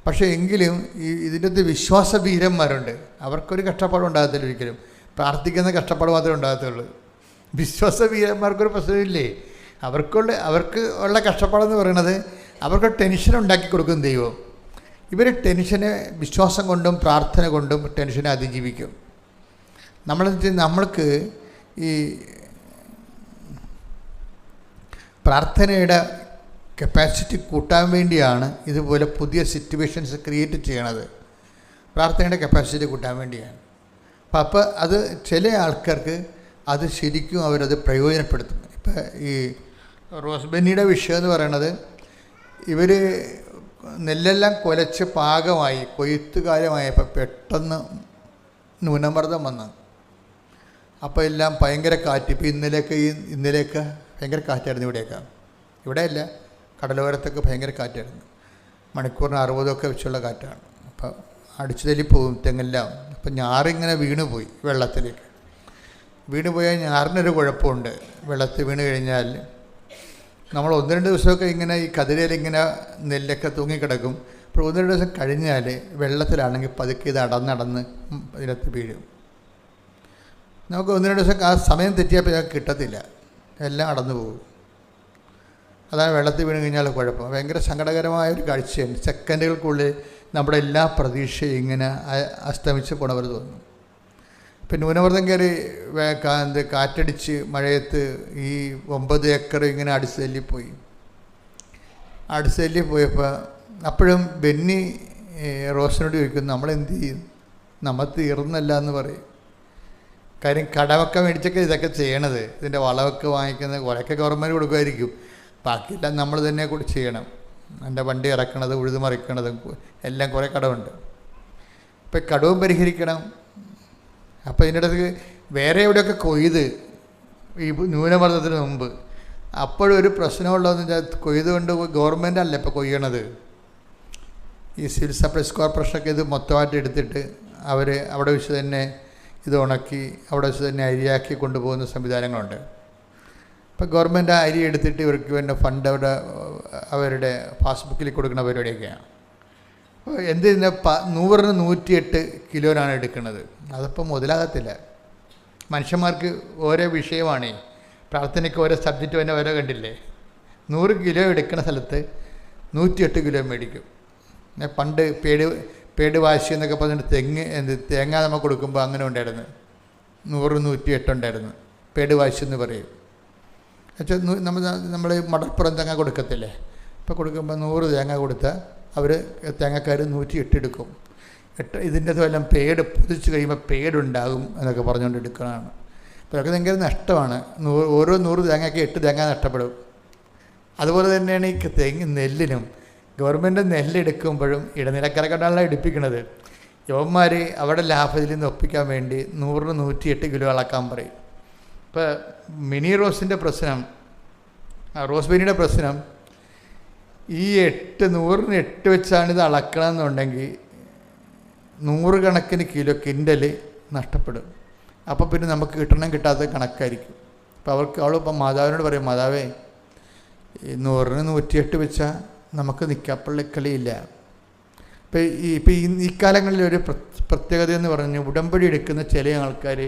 പക്ഷേ എങ്കിലും ഇതിൻ്റെ വിശ്വാസവീരന്മാരുണ്ട്. അവർക്കൊരു കഷ്ടപ്പാടും ഉണ്ടാകത്തില്ല ഒരിക്കലും. പ്രാർത്ഥിക്കുന്ന കഷ്ടപ്പാട് മാത്രമേ ഉണ്ടാകത്തുള്ളൂ. വിശ്വാസവീരന്മാർക്കൊരു പ്രശ്നമില്ലേ. അവർക്ക് ഉള്ള കഷ്ടപ്പാടെന്ന് പറയുന്നത് അവർക്ക് ടെൻഷൻ ഉണ്ടാക്കി കൊടുക്കും ദൈവം. ഇവർ ടെൻഷനെ വിശ്വാസം കൊണ്ടും പ്രാർത്ഥന കൊണ്ടും ടെൻഷനെ അതിജീവിക്കും. നമ്മൾക്ക് ഈ പ്രാർത്ഥനയുടെ കപ്പാസിറ്റി കൂട്ടാൻ വേണ്ടിയാണ് ഇതുപോലെ പുതിയ സിറ്റുവേഷൻസ് ക്രിയേറ്റ് ചെയ്യണത്. പ്രാർത്ഥനയുടെ കപ്പാസിറ്റി കൂട്ടാൻ വേണ്ടിയാണ്. അപ്പോൾ അത് ചില ആൾക്കാർക്ക് അത് ശരിക്കും അവരത് പ്രയോജനപ്പെടുത്തും. ഇപ്പം ഈ റോസ് ബെന്നിയുടെ വിഷയം എന്ന് പറയണത് ഇവർ നെല്ലെല്ലാം കുലച്ച് പാകമായി കൊയ്ത്തുകാലമായപ്പോൾ പെട്ടെന്ന് ന്യൂനമർദ്ദം വന്നു. അപ്പോൾ എല്ലാം ഭയങ്കര കാറ്റ്. ഇപ്പോൾ ഇന്നലെയൊക്കെ ഭയങ്കര കാറ്റായിരുന്നു ഇവിടെയല്ല, കടലോരത്തൊക്കെ ഭയങ്കര കാറ്റായിരുന്നു. മണിക്കൂറിന് 60 വെച്ചുള്ള കാറ്റാണ്. അപ്പോൾ അടിച്ചു തല്ലിപ്പോവും തെങ്ങെല്ലാം. അപ്പം ഞാറിങ്ങനെ വീണുപോയി, വെള്ളത്തിലേക്ക് വീണുപോയാൽ ഞാറിനൊരു കുഴപ്പമുണ്ട്. വെള്ളത്തിൽ വീണ് കഴിഞ്ഞാൽ നമ്മൾ 1-2 ദിവസമൊക്കെ ഇങ്ങനെ ഈ കതിരയിലിങ്ങനെ നെല്ലൊക്കെ തൂങ്ങിക്കിടക്കും. അപ്പോൾ 1-2 ദിവസം കഴിഞ്ഞാൽ വെള്ളത്തിലാണെങ്കിൽ പതുക്കെ ഇത് അടന്നടന്ന് ഇതിനകത്ത് വീഴും. നമുക്ക് 1-2 ദിവസം ആ സമയം തെറ്റിയപ്പോൾ ഞങ്ങൾക്ക് കിട്ടത്തില്ല, എല്ലാം അടന്നു പോകും. അതാണ് വെള്ളത്തിൽ വീണ് കഴിഞ്ഞാൽ കുഴപ്പം. ഭയങ്കര സങ്കടകരമായ ഒരു കാഴ്ചയാണ്. സെക്കൻഡുകൾക്കുള്ളിൽ നമ്മുടെ എല്ലാ പ്രതീക്ഷയും ഇങ്ങനെ അസ്തമിച്ച് പോണവർ തോന്നും. ഇപ്പം ന്യൂനമർദ്ദം കയറി കാറ്റടിച്ച് മഴയത്ത് ഈ 9 ഏക്കർ ഇങ്ങനെ അടിച്ച് തല്ലിപ്പോയപ്പോൾ അപ്പോഴും ബെന്നി റോസിനോട് ചോദിക്കും, നമ്മളെന്ത് ചെയ്യും, നമ്മൾ തീർന്നല്ല എന്ന് പറയും. കാര്യം കടമൊക്കെ മേടിച്ചൊക്കെ ഇതൊക്കെ ചെയ്യണത്, ഇതിൻ്റെ വളമൊക്കെ വാങ്ങിക്കുന്നത് കുറേയൊക്കെ ഗവൺമെൻറ് കൊടുക്കുമായിരിക്കും, ബാക്കിയെല്ലാം നമ്മൾ തന്നെ കൂടി ചെയ്യണം. എൻ്റെ വണ്ടി ഇറക്കണത് ഉഴുതുമറിക്കണത് എല്ലാം കുറേ കടമുണ്ട്. ഇപ്പം കടവും പരിഹരിക്കണം, അപ്പോൾ ഇതിൻ്റെ ഇടയ്ക്ക് വേറെ എവിടെയൊക്കെ കൊയ്ത് ഈ ന്യൂനമർദ്ദത്തിന് മുമ്പ് അപ്പോഴൊരു പ്രശ്നമുള്ളതെന്ന് വെച്ചാൽ കൊയ്ത് കൊണ്ട് ഗവൺമെൻറ് അല്ല ഇപ്പോൾ കൊയ്യണത്. ഈ സിവിൽ സപ്ലൈസ് കോർപ്പറേഷനൊക്കെ ഇത് മൊത്തമായിട്ട് എടുത്തിട്ട് അവർ അവിടെ വെച്ച് തന്നെ ഇത് ഉണക്കി അവിടെ വെച്ച് തന്നെ അരിയാക്കി കൊണ്ടുപോകുന്ന സംവിധാനങ്ങളുണ്ട്. ഇപ്പോൾ ഗവൺമെൻറ് അരി എടുത്തിട്ട് ഇവർക്ക് വേണ്ട ഫണ്ട് അവരുടെ പാസ്ബുക്കിൽ കൊടുക്കുന്ന പരിപാടിയൊക്കെയാണ്. അപ്പോൾ എന്ത് ചെയ്യുന്ന 100-ന് 108 കിലോനാണ് എടുക്കുന്നത്. അതിപ്പോൾ മുതലാകത്തില്ല. മനുഷ്യന്മാർക്ക് ഓരോ വിഷയമാണ്. പ്രാർത്ഥനയ്ക്ക് ഓരോ സബ്ജക്റ്റ് തന്നെ ഓരോ കണ്ടില്ലേ. 100 കിലോ എടുക്കുന്ന സ്ഥലത്ത് 108 കിലോ മേടിക്കും. പണ്ട് പേട് വാശി എന്നൊക്കെ പറഞ്ഞിട്ട് തേങ്ങ നമ്മൾ കൊടുക്കുമ്പോൾ അങ്ങനെ ഉണ്ടായിരുന്നു. 100-108 ഉണ്ടായിരുന്നു. പേട് വാശി എന്ന് പറയും. എന്നുവെച്ചാൽ നമ്മൾ മടപ്പുറം തേങ്ങ കൊടുക്കത്തില്ലേ. ഇപ്പോൾ കൊടുക്കുമ്പോൾ 100 തേങ്ങ കൊടുത്താൽ അവർ തേങ്ങക്കാർ 108 എടുക്കും. ഇതിൻ്റെ വല്ലതും പേട് പൊതിച്ച് കഴിയുമ്പോൾ പേടുണ്ടാകും എന്നൊക്കെ പറഞ്ഞുകൊണ്ട് എടുക്കണതാണ്. അപ്പോൾ അതൊക്കെ ഭയങ്കര നഷ്ടമാണ്. ഓരോ 100 തേങ്ങയ്ക്ക് 8 തേങ്ങ നഷ്ടപ്പെടും. അതുപോലെ തന്നെയാണ് ഈ നെല്ലിനും. ഗവൺമെൻറ് നെല്ലെടുക്കുമ്പോഴും ഇടനിലക്കാരെ കൊണ്ടാണല്ലോ എടുപ്പിക്കുന്നത്. യവന്മാർ അവിടെ ലാഭത്തിൽ നിന്ന് ഒപ്പിക്കാൻ വേണ്ടി 100-ന് 108 കിലോ അളക്കാൻ പറയും. ഇപ്പോൾ മിനി റോസിൻ്റെ പ്രശ്നം, റോസ്ബെരിയുടെ പ്രശ്നം, ഈ 100-ന് 8 വെച്ചാണ് ഇത് അളക്കണമെന്നുണ്ടെങ്കിൽ 100 കണക്കിന് കിലോ കിൻഡൽ നഷ്ടപ്പെടും. അപ്പോൾ പിന്നെ നമുക്ക് കിട്ടാത്ത കണക്കായിരിക്കും. അപ്പോൾ അവളിപ്പോൾ മാതാവിനോട് പറയും, മാതാവേ 100-ന് 108 വെച്ചാൽ നമുക്ക് നിൽക്കാപ്പള്ളിക്കളിയില്ല. ഇപ്പോൾ ഈ കാലങ്ങളിൽ ഒരു പ്രത്യേകത എന്ന് പറഞ്ഞ് ഉടമ്പടി എടുക്കുന്ന ചില ആൾക്കാർ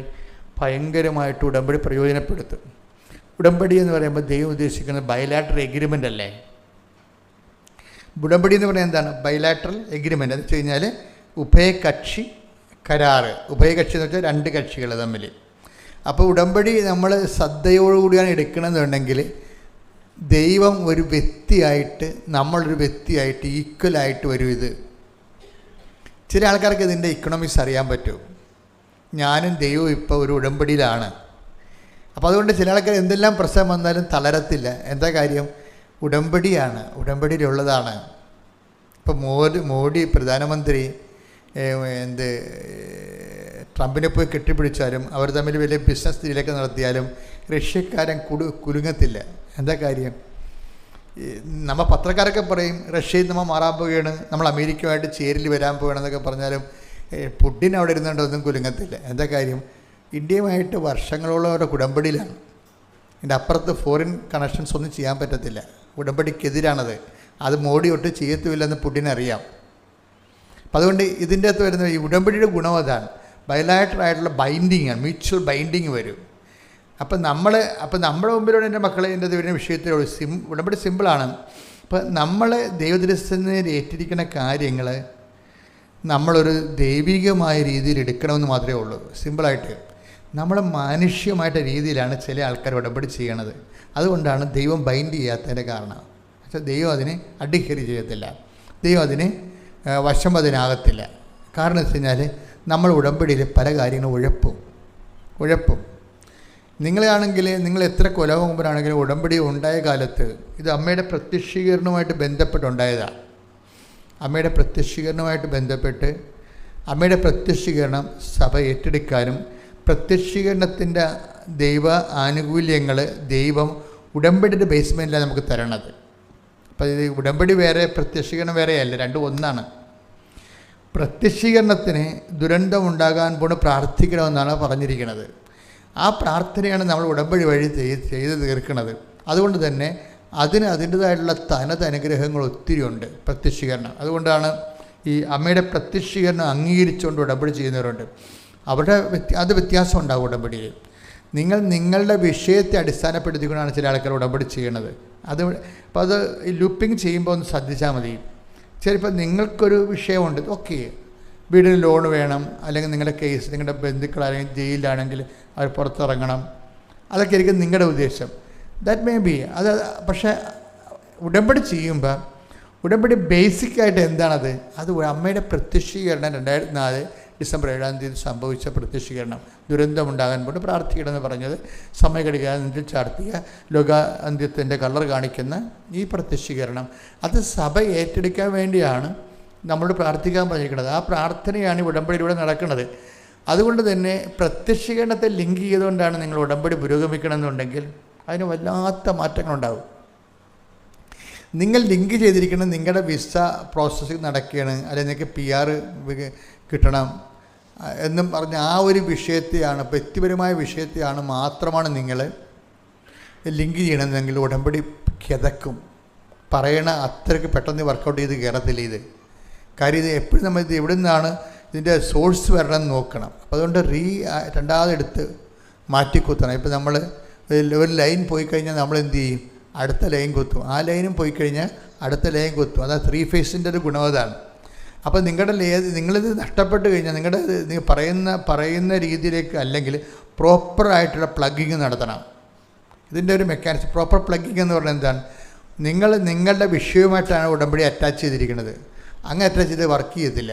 ഭയങ്കരമായിട്ട് ഉടമ്പടി പ്രയോജനപ്പെടുത്തും. ഉടമ്പടി എന്ന് പറയുമ്പോൾ ദൈവം ഉദ്ദേശിക്കുന്നത് ബൈലാറ്ററൽ എഗ്രിമെൻ്റ് അല്ലേ. ഉടമ്പടി എന്ന് പറയുന്നത് എന്താണ്? ബൈലാറ്ററൽ എഗ്രിമെൻ്റ് എന്ന് വെച്ച് കഴിഞ്ഞാൽ ഉഭയകക്ഷി കരാറ്. ഉഭയകക്ഷി എന്ന് വെച്ചാൽ 2 കക്ഷികൾ തമ്മിൽ. അപ്പോൾ ഉടമ്പടി നമ്മൾ ശ്രദ്ധയോടുകൂടിയാണ് എടുക്കണമെന്നുണ്ടെങ്കിൽ ദൈവം ഒരു വ്യക്തിയായിട്ട്, നമ്മളൊരു വ്യക്തിയായിട്ട് ഈക്വലായിട്ട് വരും. ഇത് ചില ആൾക്കാർക്ക് ഇതിൻ്റെ ഇക്കണോമിക്സ് അറിയാൻ പറ്റും. ഞാനും ദൈവവും ഇപ്പോൾ ഒരു ഉടമ്പടിയിലാണ്. അപ്പോൾ അതുകൊണ്ട് ചില ആൾക്കാർ എന്തെല്ലാം പ്രശ്നം വന്നാലും തളരത്തില്ല. എന്താ കാര്യം? ഉടമ്പടിയാണ്, ഉടമ്പടിയിലുള്ളതാണ്. ഇപ്പോൾ മോഡി പ്രധാനമന്ത്രി ട്രംപിനെ പോയി കെട്ടിപ്പിടിച്ചാലും അവർ തമ്മിൽ വലിയ ബിസിനസ് ഡീലൊക്കെ നടത്തിയാലും റഷ്യക്കാരൻ കുലുങ്ങത്തില്ല. എന്താ കാര്യം? നമ്മൾ പത്രക്കാരൊക്കെ പറയും റഷ്യയിൽ നമ്മൾ മാറാൻ പോവുകയാണ്, നമ്മൾ അമേരിക്കയുമായിട്ട് ചേരിൽ വരാൻ പോവുകയാണെന്നൊക്കെ പറഞ്ഞാലും പുടിൻ അവിടെ ഇരുന്നുകൊണ്ട് ഒന്നും കുലുങ്ങത്തില്ല. എന്താ കാര്യം? ഇന്ത്യയുമായിട്ട് വർഷങ്ങളോളം അവരുടെ ഉടമ്പടിയിലാണ്. ഇതിൻ്റെ അപ്പുറത്ത് ഫോറിൻ കണക്ഷൻസ് ഒന്നും ചെയ്യാൻ പറ്റത്തില്ല. ഉടമ്പടിക്കെതിരാണത്. അത് മോഡി ഒട്ട് ചെയ്യത്തുമില്ലെന്ന് പുടിനറിയാം. അപ്പം അതുകൊണ്ട് ഇതിൻ്റെ അകത്ത് വരുന്ന ഈ ഉടമ്പടിയുടെ ഗുണം അതാണ്. ബയലാറ്ററായിട്ടുള്ള ബൈൻഡിങ് ആണ്, മ്യൂച്വൽ ബൈൻഡിങ് വരും. അപ്പം നമ്മുടെ മുമ്പിലൂടെ എൻ്റെ മക്കളെ എൻ്റെ ദൈവത്തിൻ്റെ വിഷയത്തിലുള്ള ഉടമ്പടി സിമ്പിളാണ്. അപ്പം നമ്മൾ ദൈവദൃശ്യത്തിന് ഏറ്റിരിക്കുന്ന കാര്യങ്ങൾ നമ്മളൊരു ദൈവികമായ രീതിയിൽ എടുക്കണമെന്ന് മാത്രമേ ഉള്ളൂ. സിമ്പിളായിട്ട് നമ്മൾ മാനുഷ്യമായിട്ട് രീതിയിലാണ് ചില ആൾക്കാർ ഉടമ്പടി ചെയ്യണത്. അതുകൊണ്ടാണ് ദൈവം ബൈൻഡ് ചെയ്യാത്തതിൻ്റെ കാരണം. പക്ഷേ ദൈവം അതിനെ അഡിഹെറി ചെയ്യത്തില്ല, ദൈവം അതിന് വശംവദനാകത്തില്ല. കാരണം എന്ന് വെച്ച് കഴിഞ്ഞാൽ നമ്മൾ ഉടമ്പടിയിൽ പല കാര്യങ്ങളും ഉഴപ്പും. നിങ്ങളാണെങ്കിൽ നിങ്ങൾ എത്ര കൊല്ലം മുമ്പാണെങ്കിലും ഉടമ്പടി ഉണ്ടായ കാലത്ത് ഇത് അമ്മയുടെ പ്രത്യക്ഷീകരണവുമായിട്ട് ബന്ധപ്പെട്ടുണ്ടായതാണ്. അമ്മയുടെ പ്രത്യക്ഷീകരണവുമായിട്ട് ബന്ധപ്പെട്ട് അമ്മയുടെ പ്രത്യക്ഷീകരണം സഭ ഏറ്റെടുക്കാനും പ്രത്യക്ഷീകരണത്തിൻ്റെ ദൈവ ആനുകൂല്യങ്ങൾ ദൈവം ഉടമ്പടിയുടെ ബേസ്മെൻറ്റിലാണ് നമുക്ക് തരണത്. അപ്പോൾ ഇത് ഉടമ്പടി വേറെ പ്രത്യക്ഷീകരണം വേറെയല്ല, രണ്ടും ഒന്നാണ്. പ്രത്യക്ഷീകരണത്തിന് ദുരന്തം ഉണ്ടാകാൻ പോണ് പ്രാർത്ഥിക്കണമെന്നാണ് പറഞ്ഞിരിക്കുന്നത്. ആ പ്രാർത്ഥനയാണ് നമ്മൾ ഉടമ്പടി വഴി ചെയ്ത് തീർക്കുന്നത്. അതുകൊണ്ട് തന്നെ അതിന് അതിൻ്റേതായിട്ടുള്ള തനത് അനുഗ്രഹങ്ങൾ ഒത്തിരി ഉണ്ട് പ്രത്യക്ഷീകരണം. അതുകൊണ്ടാണ് ഈ അമ്മയുടെ പ്രത്യക്ഷീകരണം അംഗീകരിച്ചുകൊണ്ട് ഉടമ്പടി ചെയ്യുന്നവരുണ്ട്. അവരുടെ അത് വ്യത്യാസം ഉണ്ടാകും ഉടമ്പടിയിൽ. നിങ്ങളുടെ വിഷയത്തെ അടിസ്ഥാനപ്പെടുത്തിക്കൊണ്ടാണ് ചില ആൾക്കാർ ഉടമ്പടി ചെയ്യണത്. അപ്പോൾ അത് ലൂപ്പിംഗ് ചെയ്യുമ്പോൾ ഒന്ന് ശ്രദ്ധിച്ചാൽ മതി. ചിലപ്പോൾ നിങ്ങൾക്കൊരു വിഷയമുണ്ട്, ഓക്കെ, വീടിന് ലോൺ വേണം, അല്ലെങ്കിൽ നിങ്ങളുടെ കേസ് നിങ്ങളുടെ ബന്ധുക്കൾ അല്ലെങ്കിൽ ജയിലിലാണെങ്കിൽ അവർ പുറത്തിറങ്ങണം, അതൊക്കെ ആയിരിക്കും നിങ്ങളുടെ ഉദ്ദേശം. ദാറ്റ് മേ ബി അത്. പക്ഷേ ഉടമ്പടി ചെയ്യുമ്പോൾ ഉടമ്പടി ബേസിക്കായിട്ട് എന്താണത്? അത് അമ്മയുടെ പ്രത്യക്ഷീകരണം 2004 ഡിസംബർ 7-ാം തീയതി സംഭവിച്ച പ്രത്യക്ഷീകരണം. ദുരന്തമുണ്ടാകാൻ കൊണ്ട് പ്രാർത്ഥിക്കണമെന്ന് പറഞ്ഞത് സമയഘടിക നെഞ്ചിൽ ചാർത്തിയ ലോക അന്ത്യത്തിൻ്റെ കളർ കാണിക്കുന്ന ഈ പ്രത്യക്ഷീകരണം അത് സഭ ഏറ്റെടുക്കാൻ വേണ്ടിയാണ് നമ്മളോട് പ്രാർത്ഥിക്കാൻ പറഞ്ഞിരിക്കുന്നത്. ആ പ്രാർത്ഥനയാണ് ഉടമ്പടിയിലൂടെ നടക്കുന്നത്. അതുകൊണ്ട് തന്നെ പ്രത്യക്ഷീകരണത്തെ ലിങ്ക് ചെയ്തുകൊണ്ടാണ് നിങ്ങൾ ഉടമ്പടി പുരോഗമിക്കണമെന്നുണ്ടെങ്കിൽ അതിന് വല്ലാത്ത മാറ്റങ്ങളുണ്ടാകും. നിങ്ങൾ ലിങ്ക് ചെയ്തിരിക്കുന്നത് നിങ്ങളുടെ വിസ പ്രോസസ്സിങ് നടക്കുകയാണ്, അല്ലെങ്കിൽ നിങ്ങൾക്ക് PR കിട്ടണം എന്നും പറഞ്ഞ ആ ഒരു വിഷയത്തെയാണ്, വ്യക്തിപരമായ വിഷയത്തെയാണ് മാത്രമാണ് നിങ്ങൾ ലിങ്ക് ചെയ്യണമെന്നെങ്കിൽ ഉടമ്പടി കിതക്കും. പറയണ അത്രയ്ക്ക് പെട്ടെന്ന് വർക്കൗട്ട് ചെയ്ത് കയറത്തില്ല ഇത്. കാര്യം ഇത് എപ്പോഴും നമ്മൾ ഇത് എവിടെ നിന്നാണ് ഇതിൻ്റെ സോഴ്സ് വരണം നോക്കണം. അപ്പോൾ അതുകൊണ്ട് രണ്ടാമതെടുത്ത് മാറ്റിക്കുത്തണം. ഇപ്പോൾ നമ്മൾ ഒരു ലൈൻ പോയി കഴിഞ്ഞാൽ നമ്മൾ എന്ത് ചെയ്യും? അടുത്ത ലൈൻ കുത്തും. ആ ലൈനും പോയി കഴിഞ്ഞാൽ അടുത്ത ലൈൻ കുത്തും. അതാ 3 ഫേസിൻ്റെ ഒരു ഗുണം അതാണ്. അപ്പോൾ നിങ്ങളിത് നഷ്ടപ്പെട്ട് കഴിഞ്ഞാൽ നിങ്ങൾ പറയുന്ന രീതിയിലേക്ക് അല്ലെങ്കിൽ പ്രോപ്പറായിട്ടുള്ള പ്ലഗിങ് നടത്തണം. ഇതിൻ്റെ ഒരു മെക്കാനിസം പ്രോപ്പർ പ്ലഗിങ് എന്ന് പറഞ്ഞാൽ എന്താണ്? നിങ്ങളുടെ വിഷയവുമായിട്ടാണ് ഉടമ്പടി അറ്റാച്ച് ചെയ്തിരിക്കുന്നത്. അങ്ങനെ അറ്റാച്ച് ചെയ്ത് വർക്ക് ചെയ്യത്തില്ല.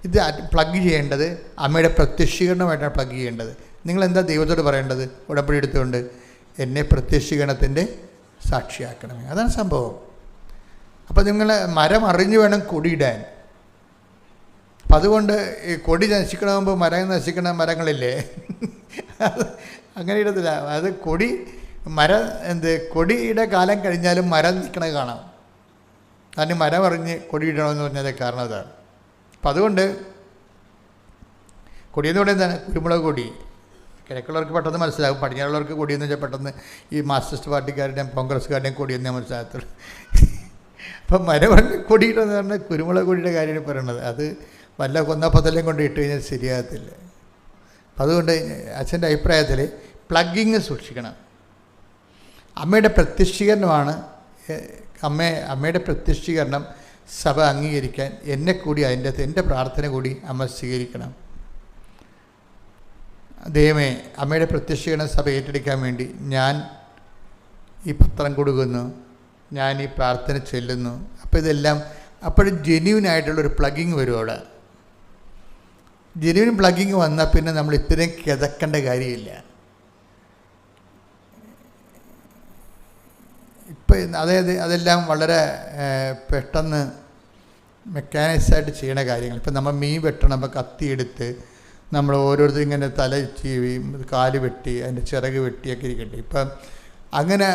ഇത് പ്ലഗ് ചെയ്യേണ്ടത് അമ്മയുടെ പ്രത്യക്ഷീകരണമായിട്ടാണ് പ്ലഗ് ചെയ്യേണ്ടത്. നിങ്ങളെന്താ ദൈവത്തോട് പറയേണ്ടത്? ഉടമ്പടി എടുത്തുകൊണ്ട് എന്നെ പ്രത്യക്ഷീകരണത്തിൻ്റെ സാക്ഷിയാക്കണമേ. അതാണ് സംഭവം. അപ്പോൾ നിങ്ങൾ മരം അറിഞ്ഞു വേണം കൊടിയിടാൻ. അപ്പം അതുകൊണ്ട് ഈ കൊടി നശിക്കണമെമ്പോൾ മരം നശിക്കണ മരങ്ങളില്ലേ, അങ്ങനെ ഇടത്തില്ല. അത് കൊടിയുടെ കാലം കഴിഞ്ഞാലും മരം നിൽക്കണ കാണാം. അതിന് മരം അറിഞ്ഞ് കൊടിയിടണമെന്ന് പറഞ്ഞത് കാരണം അതാണ്. അപ്പം അതുകൊണ്ട് കൊടിയെന്ന് പറയുന്നത് എന്താണ്? കുരുമുളക് കൊടി. കിഴക്കുള്ളവർക്ക് പെട്ടെന്ന് മനസ്സിലാകും, പടിഞ്ഞാറുള്ളവർക്ക് കൊടിയെന്ന് വെച്ചാൽ പെട്ടെന്ന് ഈ മാർക്സിസ്റ്റ് പാർട്ടിക്കാരുടെയും കോൺഗ്രസ്സുകാരുടെയും കൊടിയെന്നേ മനസ്സിലാകത്തുള്ളൂ. അപ്പം മരം പറഞ്ഞ് കൊടിയിട്ടെന്ന് പറഞ്ഞാൽ കുരുമുളക് കൊടിയുടെ കാര്യമാണ് പറയണത്. അത് വല്ല കൊന്നപ്പത്തലും കൊണ്ട് ഇട്ട് കഴിഞ്ഞാൽ ശരിയാകത്തില്ല. അപ്പം അതുകൊണ്ട് അച്ഛൻ്റെ അഭിപ്രായത്തിൽ പ്ലഗിങ് സൂക്ഷിക്കണം. അമ്മയുടെ പ്രത്യക്ഷീകരണമാണ് അമ്മയുടെ പ്രത്യക്ഷീകരണം സഭ അംഗീകരിക്കാൻ എന്നെ കൂടി അതിൻ്റെ എൻ്റെ പ്രാർത്ഥന കൂടി അമ്മ സ്വീകരിക്കണം. ദൈവമേ, അമ്മയുടെ പ്രത്യക്ഷീകരണം സഭ ഏറ്റെടുക്കാൻ വേണ്ടി ഞാൻ ഈ പത്രം കൊടുക്കുന്നു, ഞാൻ ഈ പ്രാർത്ഥന ചൊല്ലുന്നു. അപ്പോൾ ഇതെല്ലാം അപ്പോഴും ജെന്യൂനായിട്ടുള്ളൊരു പ്ലഗിങ് വരും അവിടെ. ജെന്യൂൻ പ്ലഗിങ് വന്നാൽ പിന്നെ നമ്മൾ ഇത്രയും കിതക്കേണ്ട കാര്യമില്ല. ഇപ്പം അതെല്ലാം വളരെ പെട്ടെന്ന് മെക്കാനിക്സായിട്ട് ചെയ്യണ കാര്യങ്ങൾ. ഇപ്പം നമ്മൾ മീൻ വെട്ടണം, നമ്മൾ കത്തിയെടുത്ത് നമ്മൾ ഓരോരുത്തരും ഇങ്ങനെ തല ചീവി കാല് വെട്ടി അതിൻ്റെ ചിറക് വെട്ടിയൊക്കെ ഇരിക്കട്ടെ. ഇപ്പം അങ്ങനെ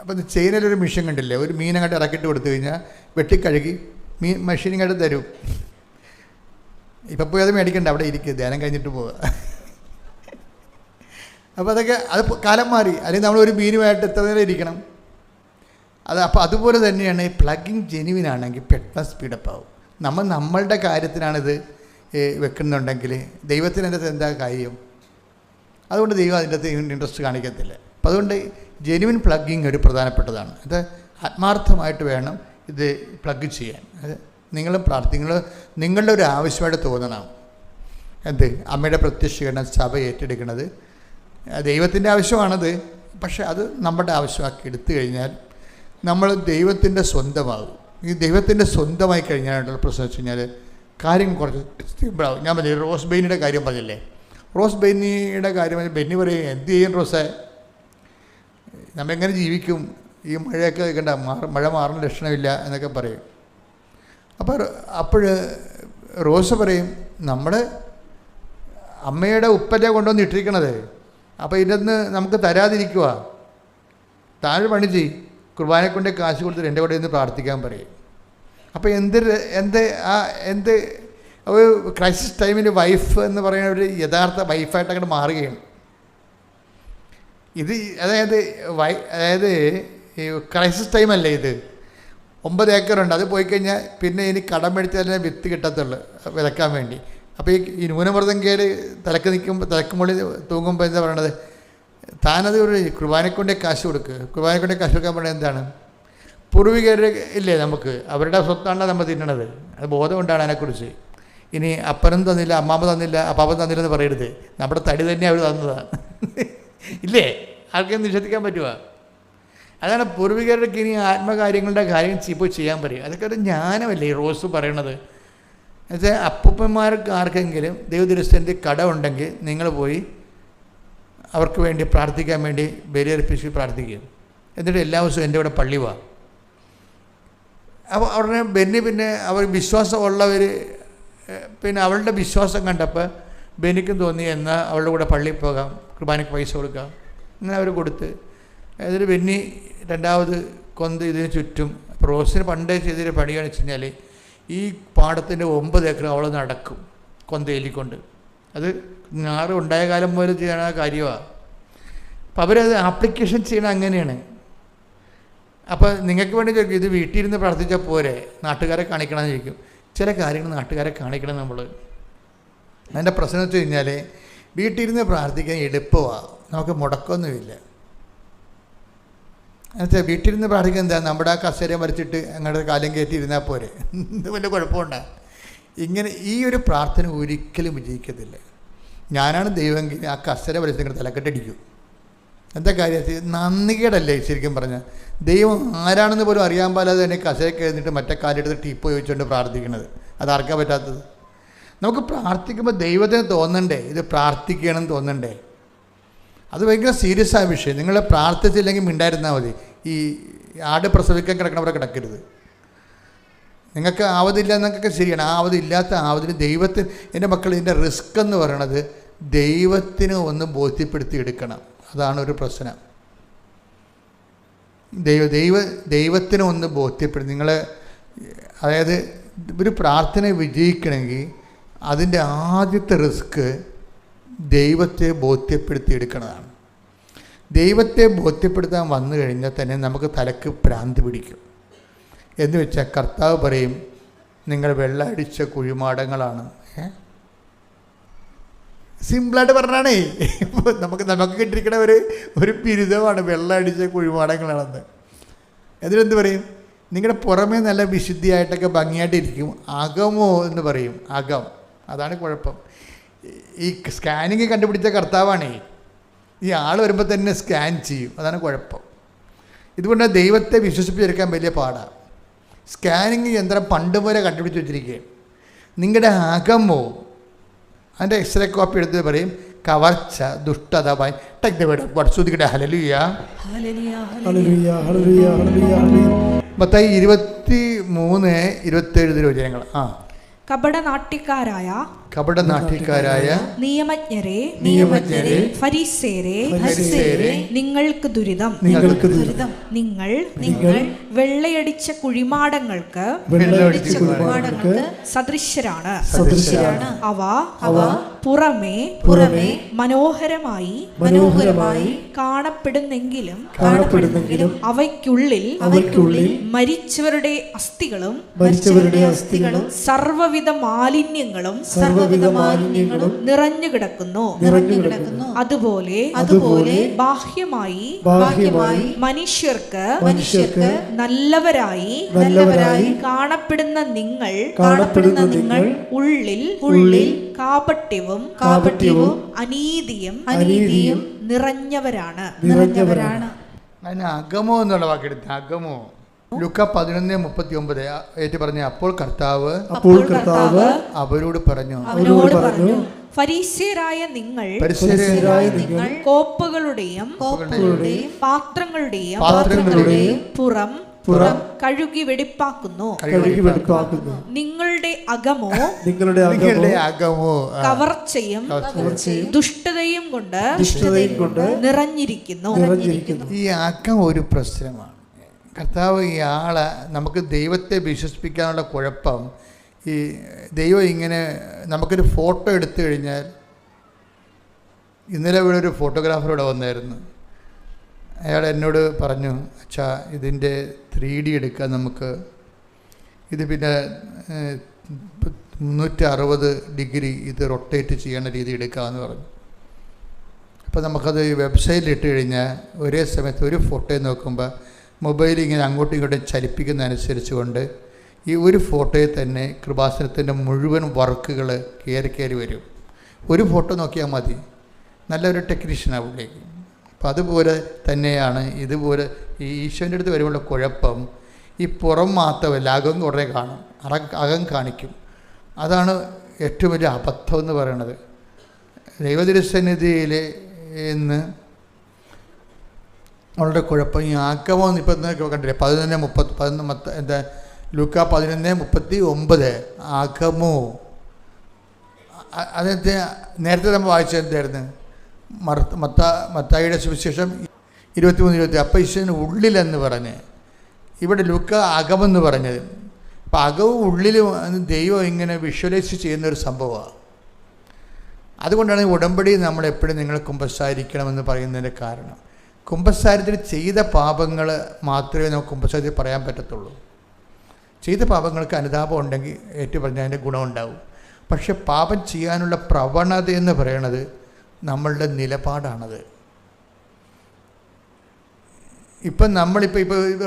അപ്പം ചൈനയിലൊരു മെഷീൻ കണ്ടില്ലേ, ഒരു മീനങ്ങോട്ട് ഇറക്കിയിട്ട് കൊടുത്തു കഴിഞ്ഞാൽ വെട്ടിക്കഴുകി മെഷീനിങ്ങോട്ട് തരും. ഇപ്പം പോയി അത് മേടിക്കണ്ട, അവിടെ ഇരിക്കുക, ധ്യാനം കഴിഞ്ഞിട്ട് പോവുക. അപ്പോൾ അത് കാലം മാറി. അല്ലെങ്കിൽ നമ്മളൊരു മീനുമായിട്ട് എത്ര നേരം ഇരിക്കണം. അപ്പോൾ അതുപോലെ തന്നെയാണ് ഈ പ്ലഗിങ് ജെന്യുവിനാണെങ്കിൽ പെട്ടെന്ന് സ്പീഡപ്പ് ആവും. നമ്മളുടെ കാര്യത്തിനാണിത് വെക്കുന്നുണ്ടെങ്കിൽ ദൈവത്തിന് അതിൻ്റെ എന്താ കാര്യം? അതുകൊണ്ട് ദൈവം അതിൻ്റെ അകത്ത് ഇൻട്രസ്റ്റ് കാണിക്കത്തില്ല. അപ്പോൾ അതുകൊണ്ട് ജെന്യുവിൻ പ്ലഗിങ് ഒരു പ്രധാനപ്പെട്ടതാണ്. അത് ആത്മാർത്ഥമായിട്ട് വേണം ഇത് പ്ലഗ് ചെയ്യാൻ. അത് നിങ്ങളും നിങ്ങളുടെ ഒരു ആവശ്യമായിട്ട് തോന്നണം. അമ്മയുടെ പ്രത്യക്ഷീകരണം സഭ ഏറ്റെടുക്കുന്നത് ദൈവത്തിൻ്റെ ആവശ്യമാണത്. പക്ഷെ അത് നമ്മുടെ ആവശ്യമാക്കി എടുത്തു കഴിഞ്ഞാൽ നമ്മൾ ദൈവത്തിൻ്റെ സ്വന്തമാകും. ഈ ദൈവത്തിൻ്റെ സ്വന്തമായി കഴിഞ്ഞാലുള്ള പ്രശ്നം വെച്ച് കഴിഞ്ഞാൽ കാര്യം കുറച്ച് സിമ്പിളാവും. ഞാൻ പറഞ്ഞില്ലേ, റോസ് ബെന്നിയുടെ കാര്യം പറഞ്ഞില്ലേ, റോസ് ബെന്നിയുടെ കാര്യം ബെന്നി പറയും, എന്ത് ചെയ്യും റോസേ, നമ്മെങ്ങനെ ജീവിക്കും, ഈ മഴയൊക്കെ കണ്ട മഴ മാറുന്ന ലക്ഷണമില്ല എന്നൊക്കെ പറയും. അപ്പോൾ റോസ് പറയും, നമ്മൾ അമ്മയുടെ ഉപ്പല്ലേ കൊണ്ടുവന്ന് ഇട്ടിരിക്കണത്, അപ്പോൾ ഇതിന് നമുക്ക് തരാതിരിക്കുക, താഴെ പണി ചെയ്യും, കുർബാനക്കൊണ്ട് കാശ് കൊടുത്തിട്ട് എൻ്റെ കൂടെ ഇന്ന് പ്രാർത്ഥിക്കാൻ പറയും. അപ്പോൾ എന്ത് ഒരു ക്രൈസിസ് ടൈമിൽ വൈഫ് എന്ന് പറയുന്ന ഒരു യഥാർത്ഥ വൈഫായിട്ട് അങ്ങോട്ട് മാറുകയാണ്. അതായത് ഈ ക്രൈസിസ് ടൈമല്ലേ ഇത്. 9 ഏക്കറുണ്ട്, അത് പോയി കഴിഞ്ഞാൽ പിന്നെ ഇനി കടം മേടിച്ച് തന്നെ വിത്ത് കിട്ടത്തുള്ളൂ വിതക്കാൻ വേണ്ടി. അപ്പോൾ ഈ ന്യൂനമർദ്ദം കയറി തലക്കുമുള്ളിൽ തൂങ്ങുമ്പോൾ എന്താ പറയണത്, താനത് ഒരു കുർബാനക്കൊണ്ട് കാശ് കൊടുക്കുക. കുർബാനക്കൊണ്ട് കാശ് കൊടുക്കാൻ പറയുന്നത് എന്താണ്? പൂർവികർ ഇല്ലേ നമുക്ക്, അവരുടെ സ്വത്താണ് നമ്മൾ തിന്നണത്. അത് ബോധമുണ്ടാണ് അതിനെക്കുറിച്ച്. ഇനി അപ്പനും തന്നില്ല, അമ്മാമ്മ തന്നില്ല, അപ്പാപ്പൻ തന്നില്ലെന്ന് പറയരുത്. നമ്മുടെ തടി തന്നെ അവർ തന്നതാണ് ഇല്ലേ, ആർക്കും നിഷേധിക്കാൻ പറ്റുക. അതാണ് പൂർവികരുടെ ഇനി ആത്മകാര്യങ്ങളുടെ കാര്യം ഇപ്പോൾ ചെയ്യാൻ പറയും. അതൊക്കെ ഒരു ജ്ഞാനമല്ലേ ഈ റോസ് പറയണത്. എന്നുവെച്ചാൽ അപ്പൂപ്പന്മാർക്ക് ആർക്കെങ്കിലും ദൈവദൃഷ്ടൻ്റെ കടമുണ്ടെങ്കിൽ നിങ്ങൾ പോയി അവർക്ക് വേണ്ടി പ്രാർത്ഥിക്കാൻ വേണ്ടി ബലിയർപ്പിച്ച് പ്രാർത്ഥിക്കും. എന്നിട്ട് എല്ലാ ദിവസവും എൻ്റെ കൂടെ പള്ളി പോവാം. അപ്പോൾ പിന്നെ അവർ വിശ്വാസമുള്ളവർ പിന്നെ അവളുടെ വിശ്വാസം കണ്ടപ്പോൾ ബെനിക്കും തോന്നി എന്നാൽ അവളുടെ കൂടെ പള്ളിയിൽ പോകാം, കുർബാനയ്ക്ക് പൈസ കൊടുക്കാം. അങ്ങനെ അവർ കൊടുത്ത് അതിൽ ബെന്നി രണ്ടാമത് കൊന്ത് ഇതിന് ചുറ്റും. അപ്പോൾ റോസിന് പണ്ടേ ചെയ്തൊരു പണിയാണെന്ന് വെച്ച് കഴിഞ്ഞാൽ ഈ പാടത്തിൻ്റെ 9 ഏക്കർ അവൾ നടക്കും കൊന്തയിലിക്കൊണ്ട്. അത് ഞാറ് ഉണ്ടായ കാലം മുതൽ ചെയ്യണ കാര്യമാണ്. അപ്പം അവരത് ആപ്ലിക്കേഷൻ ചെയ്യണത് അങ്ങനെയാണ്. അപ്പോൾ നിങ്ങൾക്ക് വേണ്ടി ചോദിക്കും, ഇത് വീട്ടിൽ ഇരുന്ന് പ്രാർത്ഥിച്ചാൽ പോരെ, നാട്ടുകാരെ കാണിക്കണമെന്ന് ചോദിക്കും. ചില കാര്യങ്ങൾ നാട്ടുകാരെ കാണിക്കണം നമ്മൾ. അതിൻ്റെ പ്രശ്നം വെച്ച് കഴിഞ്ഞാൽ വീട്ടിലിരുന്ന് പ്രാർത്ഥിക്കാൻ എളുപ്പമാണ്, നമുക്ക് മുടക്കമൊന്നുമില്ല. എന്നുവെച്ചാൽ വീട്ടിലിരുന്ന് പ്രാർത്ഥിക്കാൻ എന്താ, നമ്മുടെ ആ കസേര വരച്ചിട്ട് അങ്ങോട്ട് കാലം കയറ്റി ഇരുന്നാൽ പോരെ, ഇത് വലിയ കുഴപ്പമുണ്ടാ. ഇങ്ങനെ ഈ ഒരു പ്രാർത്ഥന ഒരിക്കലും വിജയിക്കത്തില്ല. ഞാനാണ് ദൈവമെങ്കിൽ ആ കസേര വരച്ച് നിങ്ങളുടെ തലക്കെട്ടടിക്കും. എന്താ കാര്യം, നന്ദികേടല്ലേ ശരിക്കും പറഞ്ഞാൽ. ദൈവം ആരാണെന്ന് പോലും അറിയാൻ പാടാതെ തന്നെ കസേരക്ക് എഴുന്നിട്ട് മറ്റേ കാലെടുത്ത് ടീപ്പ് ചോദിച്ചുകൊണ്ട് പ്രാർത്ഥിക്കണത്. അതാർക്കാൻ പറ്റാത്തത്. നമുക്ക് പ്രാർത്ഥിക്കുമ്പോൾ ദൈവത്തിന് തോന്നണ്ടേ ഇത് പ്രാർത്ഥിക്കണമെന്ന് തോന്നണ്ടേ. അത് ഭയങ്കര സീരിയസ് ആയ വിഷയം. നിങ്ങൾ പ്രാർത്ഥിച്ചില്ലെങ്കിൽ മിണ്ടായിരുന്നാൽ മതി. ഈ ആട് പ്രസവിക്കാൻ കിടക്കണവരെ കിടക്കരുത്. നിങ്ങൾക്ക് ആവതില്ല എന്നൊക്കെ ശരിയാണ്. ആവതില്ലാത്ത ആവതിന് ദൈവത്തിന്, എൻ്റെ മക്കൾ, ഇതിൻ്റെ റിസ്ക് എന്ന് പറയണത് ദൈവത്തിന് ഒന്ന് ബോധ്യപ്പെടുത്തി എടുക്കണം. അതാണ് ഒരു പ്രശ്നം. ദൈവത്തിന് ഒന്ന് ബോധ്യപ്പെടുത്തി നിങ്ങൾ, അതായത് ഒരു പ്രാർത്ഥന വിജയിക്കണമെങ്കിൽ അതിൻ്റെ ആദ്യത്തെ റിസ്ക് ദൈവത്തെ ബോധ്യപ്പെടുത്തി എടുക്കുന്നതാണ്. ദൈവത്തെ ബോധ്യപ്പെടുത്താൻ വന്നു കഴിഞ്ഞാൽ തന്നെ നമുക്ക് തലക്ക് ഭ്രാന്ത് പിടിക്കും. എന്ന് വെച്ചാൽ കർത്താവ് പറയും, നിങ്ങൾ വെള്ളം അടിച്ച കുഴിമാടങ്ങളാണ്. സിമ്പിളായിട്ട് പറഞ്ഞാണേ. ഇപ്പോൾ നമുക്ക് കിട്ടിയിരിക്കണ ഒരു ബിരുദമാണ് വെള്ളം അടിച്ച കുഴിമാടങ്ങളാണെന്ന്. അതിലെന്ത് പറയും, നിങ്ങളുടെ പുറമേ നല്ല വിശുദ്ധിയായിട്ടൊക്കെ ഭംഗിയായിട്ടിരിക്കും, അകമോ എന്ന് പറയും. അകം, അതാണ് കുഴപ്പം. ഈ സ്കാനിങ് കണ്ടുപിടിച്ച കർത്താവാണേ. ഈ ആൾ വരുമ്പോൾ തന്നെ സ്കാൻ ചെയ്യും, അതാണ് കുഴപ്പം. ഇതുകൊണ്ട് ദൈവത്തെ വിശ്വസിപ്പിച്ചെടുക്കാൻ വലിയ പാടാണ്. സ്കാനിങ് യന്ത്രം പണ്ട് പോലെ കണ്ടുപിടിച്ച് വെച്ചിരിക്കുകയാണ്. നിങ്ങളുടെ അകമോ, അതിൻ്റെ എക്സ്റേ കോപ്പി എടുത്ത് പറയും, കവർച്ച, ദുഷ്ടത, പഠിച്ചുദിക്കട്ടെ. ഹല്ലേലൂയ, മത്തായി 23:27 വചനങ്ങൾ. കപടനാട്യക്കാരായ നിയമജ്ഞരെ ഫരീസേരെ നിങ്ങൾക്ക് ദുരിതം. നിങ്ങൾ വെള്ളയടിച്ച കുഴിമാടങ്ങൾക്ക് സദൃശ്യരാണ്. അവ പുറമേ മനോഹരമായി കാണപ്പെടുന്നെങ്കിലും അവയ്ക്കുള്ളിൽ മരിച്ചവരുടെ അസ്ഥികളും സർവ്വവിധ മാലിന്യങ്ങളും നിറഞ്ഞു കിടക്കുന്നു. അതുപോലെ ബാഹ്യമായി മനുഷ്യർക്ക് നല്ലവരായി കാണപ്പെടുന്ന നിങ്ങൾ ഉള്ളിൽ കാപട്യവും അനീതിയും നിറഞ്ഞവരാണ്. അതിന് അകമോ എന്നുള്ള വാക്കെടുത്ത്, അകമോ. ലൂക്ക 11:39 ഏറ്റു പറഞ്ഞ, അപ്പോൾ കർത്താവ് അവരോട് പറഞ്ഞു, ഫരീസ്യരായ നിങ്ങൾ കോപ്പകളുടെയും പാത്രങ്ങളുടെയും പുറം കഴുകി വെടിപ്പാക്കുന്നു. നിങ്ങളുടെ അകമോ കവർച്ചയും ദുഷ്ടതയും കൊണ്ട് നിറഞ്ഞിരിക്കുന്നു. ഈ അകം ഒരു പ്രശ്നമാണ്. കർത്താവ് ഈ ആളെ, നമുക്ക് ദൈവത്തെ വിശ്വസിപ്പിക്കാനുള്ള കുഴപ്പം, ഈ ദൈവം ഇങ്ങനെ നമുക്കൊരു ഫോട്ടോ എടുത്തു കഴിഞ്ഞാൽ, ഇന്നലെ ഇവിടെ ഒരു ഫോട്ടോഗ്രാഫർ ഇവിടെ വന്നായിരുന്നു. അയാൾ എന്നോട് പറഞ്ഞു, അച്ഛാ ഇതിൻ്റെ 3D എടുക്കാൻ നമുക്ക്, ഇത് പിന്നെ 360 ഡിഗ്രി ഇത് റൊട്ടേറ്റ് ചെയ്യേണ്ട രീതി എടുക്കാമെന്ന് പറഞ്ഞു. അപ്പോൾ നമുക്കത് വെബ്സൈറ്റിൽ ഇട്ട് കഴിഞ്ഞാൽ ഒരേ സമയത്ത് ഒരു ഫോട്ടോ നോക്കുമ്പോൾ മൊബൈൽ ഇങ്ങനെ അങ്ങോട്ടും ഇങ്ങോട്ടും ചലിപ്പിക്കുന്നതനുസരിച്ച് കൊണ്ട് ഈ ഒരു ഫോട്ടോയിൽ തന്നെ കൃപാസനത്തിൻ്റെ മുഴുവൻ വർക്കുകൾ കയറി വരും. ഒരു ഫോട്ടോ നോക്കിയാൽ മതി, നല്ലൊരു ടെക്നീഷ്യനാണ് അവിടേക്ക്. അപ്പം അതുപോലെ തന്നെയാണ് ഇതുപോലെ ഈ ഈശോൻ്റെ അടുത്ത് വരുമ്പോൾ കുഴപ്പം, ഈ പുറം മാത്രമല്ല അകം കുറേ കാണും, അകം കാണിക്കും. അതാണ് ഏറ്റവും വലിയ അബദ്ധം എന്ന് പറയുന്നത്. ദൈവതിരുസന്നിധിയിൽ ഇന്ന് വളരെ കുഴപ്പം ഈ അകമോ. ഇപ്പം കണ്ടില്ലേ 11:30 എന്താ ലൂക്ക 11:39 അകമോ. അതായത് നേരത്തെ നമ്മൾ വായിച്ചത് എന്തായിരുന്നു? മത്തായിയുടെ സുവിശേഷം 23:20 അപ്പം ഈശോന് ഉള്ളിലെന്ന് പറഞ്ഞ്, ഇവിടെ ലൂക്ക അകമെന്ന് പറഞ്ഞത്. അപ്പം അകവും ഉള്ളിലും ദൈവം ഇങ്ങനെ വിഷ്വലൈസ് ചെയ്യുന്നൊരു സംഭവമാണ്. അതുകൊണ്ടാണ് ഉടമ്പടി നമ്മളെപ്പോഴും നിങ്ങൾ കുമ്പസാരിക്കണമെന്ന് പറയുന്നതിൻ്റെ കാരണം. കുമ്പസാരത്തിൽ ചെയ്ത പാപങ്ങൾ മാത്രമേ നമുക്ക് കുമ്പസാരത്തിൽ പറയാൻ പറ്റത്തുള്ളൂ. ചെയ്ത പാപങ്ങൾക്ക് അനുതാപം ഉണ്ടെങ്കിൽ ഏറ്റു പറഞ്ഞാൽ അതിൻ്റെ ഗുണമുണ്ടാവും. പക്ഷെ പാപം ചെയ്യാനുള്ള പ്രവണത എന്ന് പറയണത് നമ്മളുടെ നിലപാടാണത്. ഇപ്പം നമ്മളിപ്പോൾ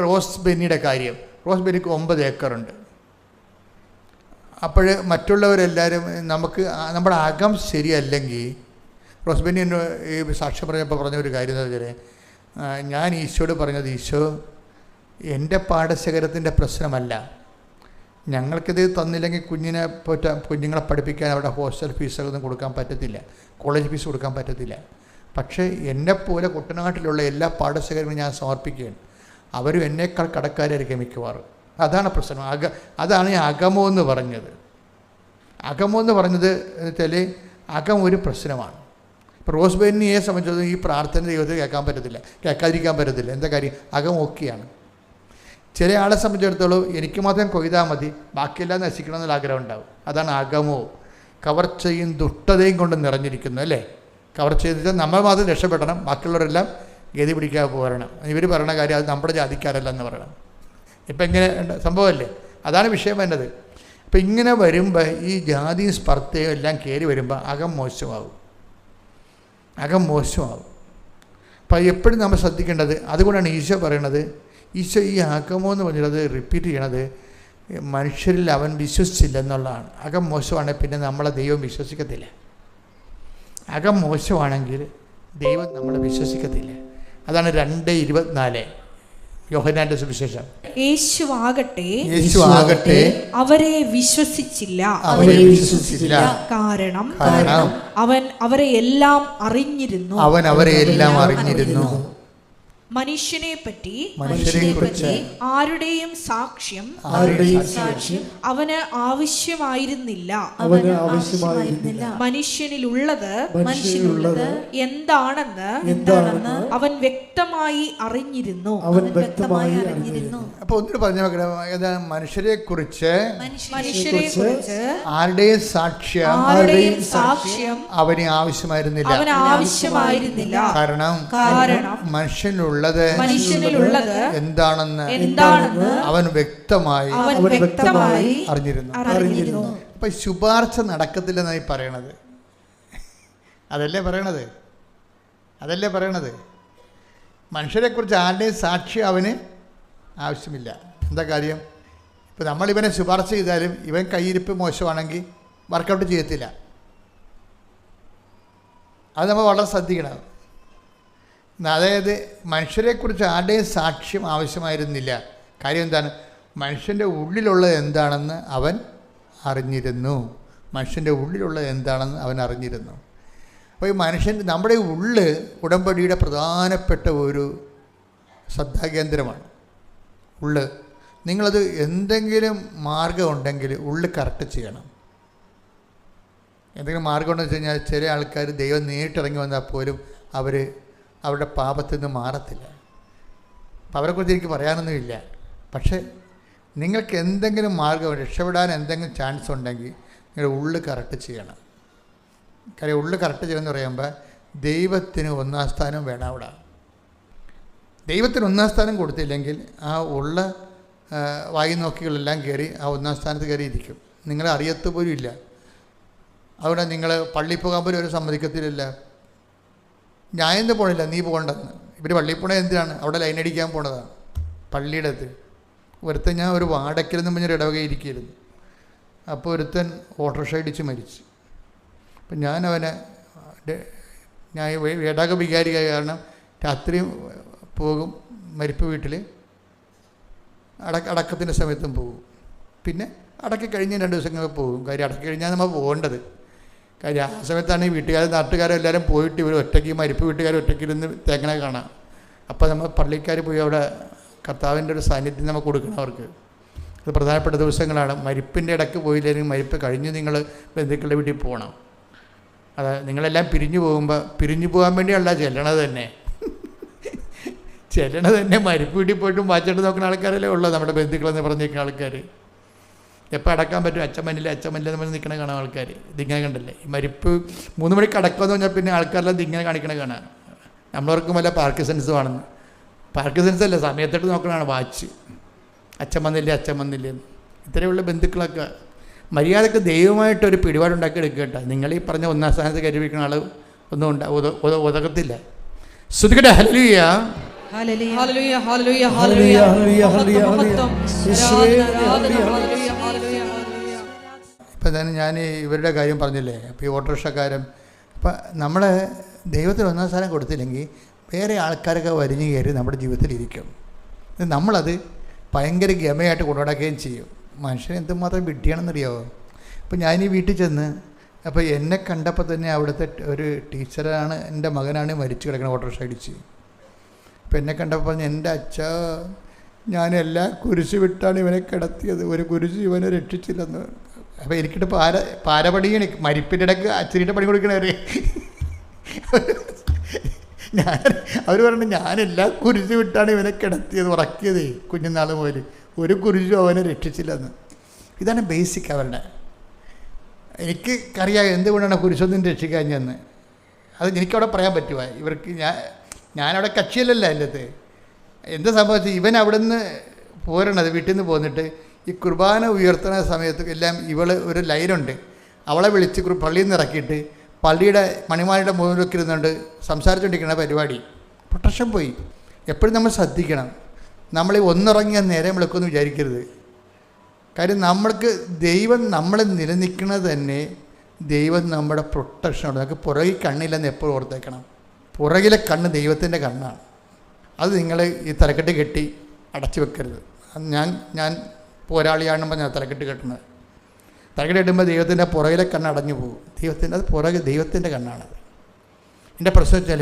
റോസ് ബെന്നിയുടെ കാര്യം, റോസ് ബെന്നിക്ക് 9 ഏക്കറുണ്ട്. അപ്പോൾ മറ്റുള്ളവരെല്ലാവരും നമ്മുടെ അകം ശരിയല്ലെങ്കിൽ, റോസ് ബെന്നി ഈ സാക്ഷ്യം പറഞ്ഞപ്പോൾ ഒരു കാര്യം എന്ന് വെച്ചാൽ, ഞാൻ ഈശോയോട് പറഞ്ഞത്, ഈശോ എൻ്റെ പാടശേഖരത്തിൻ്റെ പ്രശ്നമല്ല, ഞങ്ങൾക്കിത് തന്നില്ലെങ്കിൽ കുഞ്ഞുങ്ങളെ പഠിപ്പിക്കാൻ അവിടെ ഹോസ്റ്റൽ ഫീസുകളൊന്നും കൊടുക്കാൻ പറ്റത്തില്ല, കോളേജ് ഫീസ് കൊടുക്കാൻ പറ്റത്തില്ല. പക്ഷേ എന്നെപ്പോലെ കുട്ടനാട്ടിലുള്ള എല്ലാ പാടശേഖരങ്ങളും ഞാൻ സമർപ്പിക്കുകയാണ്. അവരും എന്നേക്കാൾ കടക്കാരായിരിക്കും മിക്കവാറും. അതാണ് പ്രശ്നം. അതാണ് ഈ അകമോ എന്ന് പറഞ്ഞത്. അകമോ എന്ന് പറഞ്ഞത് വെച്ചാൽ അകം ഒരു പ്രശ്നമാണ്. ഇപ്പോൾ റോസ് ബെന്നിയെ സംബന്ധിച്ചത് ഈ പ്രാർത്ഥന ദൈവത്തിൽ കേൾക്കാതിരിക്കാൻ പറ്റത്തില്ല. എന്താ കാര്യം? അകം ഓക്കെയാണ്. ചില ആളെ സംബന്ധിച്ചിടത്തോളം എനിക്ക് മാത്രം കൊയ്താൽ മതി, ബാക്കിയെല്ലാം നശിക്കണമെന്നുള്ള ആഗ്രഹം ഉണ്ടാവും. അതാണ് അകമോ. കവർച്ചയും ദുഷ്ടതയും കൊണ്ട് നിറഞ്ഞിരിക്കുന്നു, അല്ലേ? കവർച്ച ചെയ്തിട്ട് നമ്മൾ മാത്രം രക്ഷപ്പെടണം, ബാക്കിയുള്ളവരെല്ലാം ഗതി പിടിക്കാതെ പോരണം. ഇവർ പറയണ കാര്യം അത് നമ്മുടെ ജാതിക്കാരല്ല എന്ന് പറയണം. ഇപ്പം ഇങ്ങനെ സംഭവമല്ലേ? അതാണ് വിഷയം വരുന്നത്. അപ്പം ഇങ്ങനെ വരുമ്പോൾ ഈ ജാതിയും സ്പർദ്ധയും എല്ലാം കയറി വരുമ്പോൾ അകം മോശമാവും. അപ്പം എപ്പോഴും നമ്മൾ ശ്രദ്ധിക്കേണ്ടത്. അതുകൊണ്ടാണ് ഈശോ പറയണത്, ഈശോ ഈ അകമോ എന്ന് പറഞ്ഞത് റിപ്പീറ്റ് ചെയ്യണത്, മനുഷ്യരിൽ അവൻ വിശ്വസിച്ചില്ല എന്നുള്ളതാണ്. അകം മോശമാണെങ്കിൽ പിന്നെ നമ്മളെ ദൈവം വിശ്വസിക്കത്തില്ല. അകം മോശമാണെങ്കിൽ ദൈവം നമ്മളെ വിശ്വസിക്കത്തില്ല. അതാണ് 2:24 യോഹന്നാന്റെ സുവിശേഷം. യേശുവാകട്ടെ അവരെ വിശ്വസിച്ചില്ല, കാരണം അവൻ അവരെ എല്ലാം അറിഞ്ഞിരുന്നു. മനുഷ്യനെ പറ്റി ആരുടെയും സാക്ഷ്യം അവന് ആവശ്യമായിരുന്നില്ല. മനുഷ്യനിലുള്ളത് എന്താണെന്ന് അവൻ വ്യക്തമായി അറിഞ്ഞിരുന്നു. അപ്പൊ ഒന്നിട്ട് പറഞ്ഞു നോക്കണം, മനുഷ്യരെ കുറിച്ച് ആരുടെയും സാക്ഷ്യം അവന് ആവശ്യമായിരുന്നില്ല. കാരണം മനുഷ്യനുള്ളത് എന്താണെന്ന് അവൻ വ്യക്തമായി അറിഞ്ഞിരുന്നു. അപ്പൊ ശുപാർശ നടക്കത്തില്ലെന്നായി പറയണത്. അതല്ലേ പറയണത്. മനുഷ്യരെക്കുറിച്ച് ആരുടെയും സാക്ഷ്യം അവന് ആവശ്യമില്ല. എന്താ കാര്യം? ഇപ്പം നമ്മളിവനെ ശുപാർശ ചെയ്താലും ഇവൻ കയ്യിരിപ്പ് മോശമാണെങ്കിൽ വർക്കൗട്ട് ചെയ്യത്തില്ല. അത് നമ്മൾ വളരെ ശ്രദ്ധിക്കണം. അതായത് മനുഷ്യരെക്കുറിച്ച് ആരുടെയും സാക്ഷ്യം ആവശ്യമായിരുന്നില്ല. കാര്യം എന്താണ്? മനുഷ്യൻ്റെ ഉള്ളിലുള്ളത് എന്താണെന്ന് അവൻ അറിഞ്ഞിരുന്നു. അപ്പോൾ ഈ നമ്മുടെ ഉള്ള് ഉടമ്പടിയുടെ പ്രധാനപ്പെട്ട ഒരു ശ്രദ്ധാകേന്ദ്രമാണ്. നിങ്ങളത് എന്തെങ്കിലും മാർഗം ഉണ്ടെങ്കിൽ ഉള്ള് കറക്റ്റ് ചെയ്യണം. എന്തെങ്കിലും മാർഗം ഉണ്ടെന്ന് വെച്ച് കഴിഞ്ഞാൽ ചില ആൾക്കാർ ദൈവം നേരിട്ടിറങ്ങി വന്നാൽ പോലും അവരുടെ പാപത്തിൽ നിന്ന് മാറത്തില്ല. അപ്പം അവരെക്കുറിച്ച് എനിക്ക് പറയാനൊന്നുമില്ല. പക്ഷേ നിങ്ങൾക്ക് എന്തെങ്കിലും മാർഗം, രക്ഷപ്പെടാൻ എന്തെങ്കിലും ചാൻസ് ഉണ്ടെങ്കിൽ നിങ്ങളുടെ ഉള്ള് കറക്റ്റ് ചെയ്യണം. കാര്യം ഉള്ള് കറക്റ്റ് ചെയ്യണമെന്ന് പറയുമ്പോൾ ദൈവത്തിന് 1-ാം സ്ഥാനം വേണം. അവിടെ ദൈവത്തിന് 1-ാം സ്ഥാനം കൊടുത്തില്ലെങ്കിൽ ആ ഉള്ള വായി നോക്കികളെല്ലാം കയറി ആ 1-ാം സ്ഥാനത്ത് കയറി ഇരിക്കും. നിങ്ങളെ അറിയത്ത് പോലും ഇല്ല. അവിടെ നിങ്ങൾ പള്ളിയിൽ പോകാൻ പോലും ഒരു സമ്മതിക്കത്തില്ല. ഞാൻ എന്ത് പോകണില്ല, നീ പോകണ്ടെന്ന്. ഇവർ പള്ളിയിൽ പോകണത് എന്തിനാണ്? അവിടെ ലൈൻ അടിക്കാൻ പോണതാണ് പള്ളിയുടെ അടുത്ത്. ഒരുത്തൻ, ഞാൻ ഒരു വാടക്കലെന്ന് പറഞ്ഞൊരു ഇടവകയിരിക്കുന്നു. അപ്പോൾ ഒരുത്തൻ ഓട്ടോറിക്ഷ ഇടിച്ച് മരിച്ചു. അപ്പം ഞാൻ ഇടവക വികാരിയായ കാരണം രാത്രി പോകും, മരിപ്പ് വീട്ടിൽ അടക്കത്തിൻ്റെ സമയത്തും പോകും. പിന്നെ അടക്കി കഴിഞ്ഞ് 2 ദിവസം പോകും. കാര്യം അടക്കി കഴിഞ്ഞാൽ നമ്മൾ പോകേണ്ടത്. കാര്യം ആ സമയത്താണ് ഈ നാട്ടുകാരും എല്ലാവരും പോയിട്ട് ഇവർ ഒറ്റയ്ക്ക്, മരിപ്പ് വീട്ടുകാർ ഒറ്റയ്ക്കിരുന്ന് തേങ്ങണ കാണാം. അപ്പോൾ നമ്മൾ പള്ളിക്കാർ പോയി അവിടെ കർത്താവിൻ്റെ ഒരു സാന്നിധ്യം നമുക്ക് കൊടുക്കണം അവർക്ക്. അത് പ്രധാനപ്പെട്ട ദിവസങ്ങളാണ്. മരിപ്പിൻ്റെ ഇടയ്ക്ക് പോയില്ലെങ്കിൽ മരിപ്പ് കഴിഞ്ഞ് നിങ്ങൾ ബന്ധുക്കളുടെ വീട്ടിൽ പോകണം. അത് നിങ്ങളെല്ലാം പിരിഞ്ഞു പോകുമ്പോൾ പിരിഞ്ഞു പോകാൻ വേണ്ടിയല്ല ചെല്ലണത് തന്നെ. ചെല്ലണത് തന്നെ മരിപ്പ് വീട്ടിൽ പോയിട്ടും വാച്ചിട്ട് നോക്കുന്ന ആൾക്കാരല്ലേ ഉള്ളത് നമ്മുടെ ബന്ധുക്കളെന്ന് പറഞ്ഞിരിക്കുന്ന ആൾക്കാർ. എപ്പോൾ അടക്കാൻ പറ്റും, അച്ഛമ്മനില്ല എന്ന് പറഞ്ഞ് നിൽക്കണ കാണാം ആൾക്കാർ. ഇതിങ്ങനെ കണ്ടല്ലേ ഈ മരിപ്പ് 3 മണിക്ക് അടക്കുമെന്ന് പറഞ്ഞാൽ പിന്നെ ആൾക്കാരെല്ലാം ഇതിങ്ങനെ കാണിക്കണ കാണാം. നമ്മളവർക്കും വല്ല പാർക്കിസൺസും ആണെന്ന്. പാർക്കിസൺസ് അല്ല, സമയത്തിട്ട് നോക്കണതാണ് വാച്ച്. അച്ഛൻ വന്നില്ലേ. ഇത്രയുള്ള ബന്ധുക്കളൊക്കെ മര്യാദക്ക് ദൈവമായിട്ടൊരു പിടിപാടുണ്ടാക്കി എടുക്കുക കേട്ടോ. നിങ്ങൾ ഈ പറഞ്ഞ 1-ാം സ്ഥാനത്ത് കരുവിക്കുന്ന ആൾ ഒന്നും ഉതകത്തില്ല. ശ്രുതികട്ടെ ഹല്ലേലൂയ. ഇപ്പം തന്നെ ഞാൻ ഇവരുടെ കാര്യം പറഞ്ഞില്ലേ, അപ്പോൾ ഈ ഓട്ടോറിക്ഷക്കാരൻ, അപ്പം നമ്മൾ ദൈവത്തിന് 1-ാം സ്ഥാനം കൊടുത്തില്ലെങ്കിൽ വേറെ ആൾക്കാരൊക്കെ വരിഞ്ഞു കയറി നമ്മുടെ ജീവിതത്തിലിരിക്കും. നമ്മളത് ഭയങ്കര ഗമയായിട്ട് കൊണ്ടുനടക്കുകയും ചെയ്യും. മനുഷ്യൻ എന്തുമാത്രം വിഡ്ഢിയാണെന്നറിയാമോ? അപ്പോൾ ഞാനീ വീട്ടിൽ ചെന്ന്, അപ്പോൾ എന്നെ കണ്ടപ്പോൾ തന്നെ അവിടുത്തെ ഒരു ടീച്ചറാണ്, എൻ്റെ മകനാണ് മരിച്ചു കിടക്കുന്ന ഓട്ടോറിക്ഷ അടിച്ച്. അപ്പോൾ എന്നെ കണ്ടപ്പോൾ പറഞ്ഞു, എൻ്റെ അച്ഛാ, ഞാനെല്ലാ കുരിശ് വിട്ടാണ് ഇവനെ കിടത്തിയത്, ഒരു കുരിശ് ഇവനെ രക്ഷിച്ചില്ലെന്ന്. അപ്പോൾ എനിക്കിട്ട് പാരപണിയാണ്, മരിപ്പിൻ്റെ ഇടയ്ക്ക് അച്ഛനിട്ട് പണി കൊടുക്കണവരെ. അവർ പറഞ്ഞു, ഞാനെല്ലാ കുരിശ് വിട്ടാണ് ഇവനെ കിടത്തിയത്, ഉറക്കിയതേ കുഞ്ഞുനാൾ മുതൽ, ഒരു കുരിശും അവനെ രക്ഷിച്ചില്ലെന്ന്. ഇതാണ് ബേസിക് അവരുടെ. എനിക്ക് അറിയാം എന്തുകൊണ്ടാണ് കുരിശൊന്നും രക്ഷിക്കാഞ്ഞെന്ന്. അത് എനിക്കവിടെ പറയാൻ പറ്റുമോ? ഇവർക്ക് ഞാനവിടെ കക്ഷിയല്ലല്ലോ എൻ്റെ അടുത്ത്. എന്ത് സംഭവിച്ചു, ഇവൻ അവിടെ നിന്ന് പോരണത്, വീട്ടിൽ നിന്ന് പോന്നിട്ട് ഈ കുർബാന ഉയർത്തുന്ന സമയത്ത് എല്ലാം ഇവൾ ഒരു ലൈനുണ്ട്, അവളെ വിളിച്ച് പള്ളിയിൽ നിന്ന് ഇറക്കിയിട്ട് പള്ളിയുടെ മണിമാരുടെ മുകളിലൊക്കെ ഇരുന്നുകൊണ്ട് സംസാരിച്ചുകൊണ്ടിരിക്കുന്ന പരിപാടി. പ്രൊട്ടക്ഷൻ പോയി. എപ്പോഴും നമ്മൾ ശ്രദ്ധിക്കണം. നമ്മൾ ഒന്നിറങ്ങിയ നേരം വിളിക്കുമെന്ന് വിചാരിക്കരുത്. കാര്യം നമ്മൾക്ക് ദൈവം നമ്മളെ നിലനിൽക്കുന്നത് തന്നെ ദൈവം നമ്മുടെ പ്രൊട്ടക്ഷനോട്. നമുക്ക് പുറകിൽ കണ്ണില്ലെന്ന് എപ്പോഴും ഓർത്തേക്കണം. പുറകിലെ കണ്ണ് ദൈവത്തിൻ്റെ കണ്ണാണ്. അത് നിങ്ങൾ ഈ തലക്കെട്ട് കെട്ടി അടച്ചു വെക്കരുത്. ഞാൻ പോരാളിയാണെന്ന് പറഞ്ഞാൽ തലക്കെട്ട് കെട്ടുന്നത്. തലക്കെട്ട് കെട്ടുമ്പോൾ ദൈവത്തിൻ്റെ പുറകിലെ കണ്ണ് അടഞ്ഞു പോകും. ദൈവത്തിൻ്റെ കണ്ണാണത്. എൻ്റെ പ്രശ്നം വെച്ചാൽ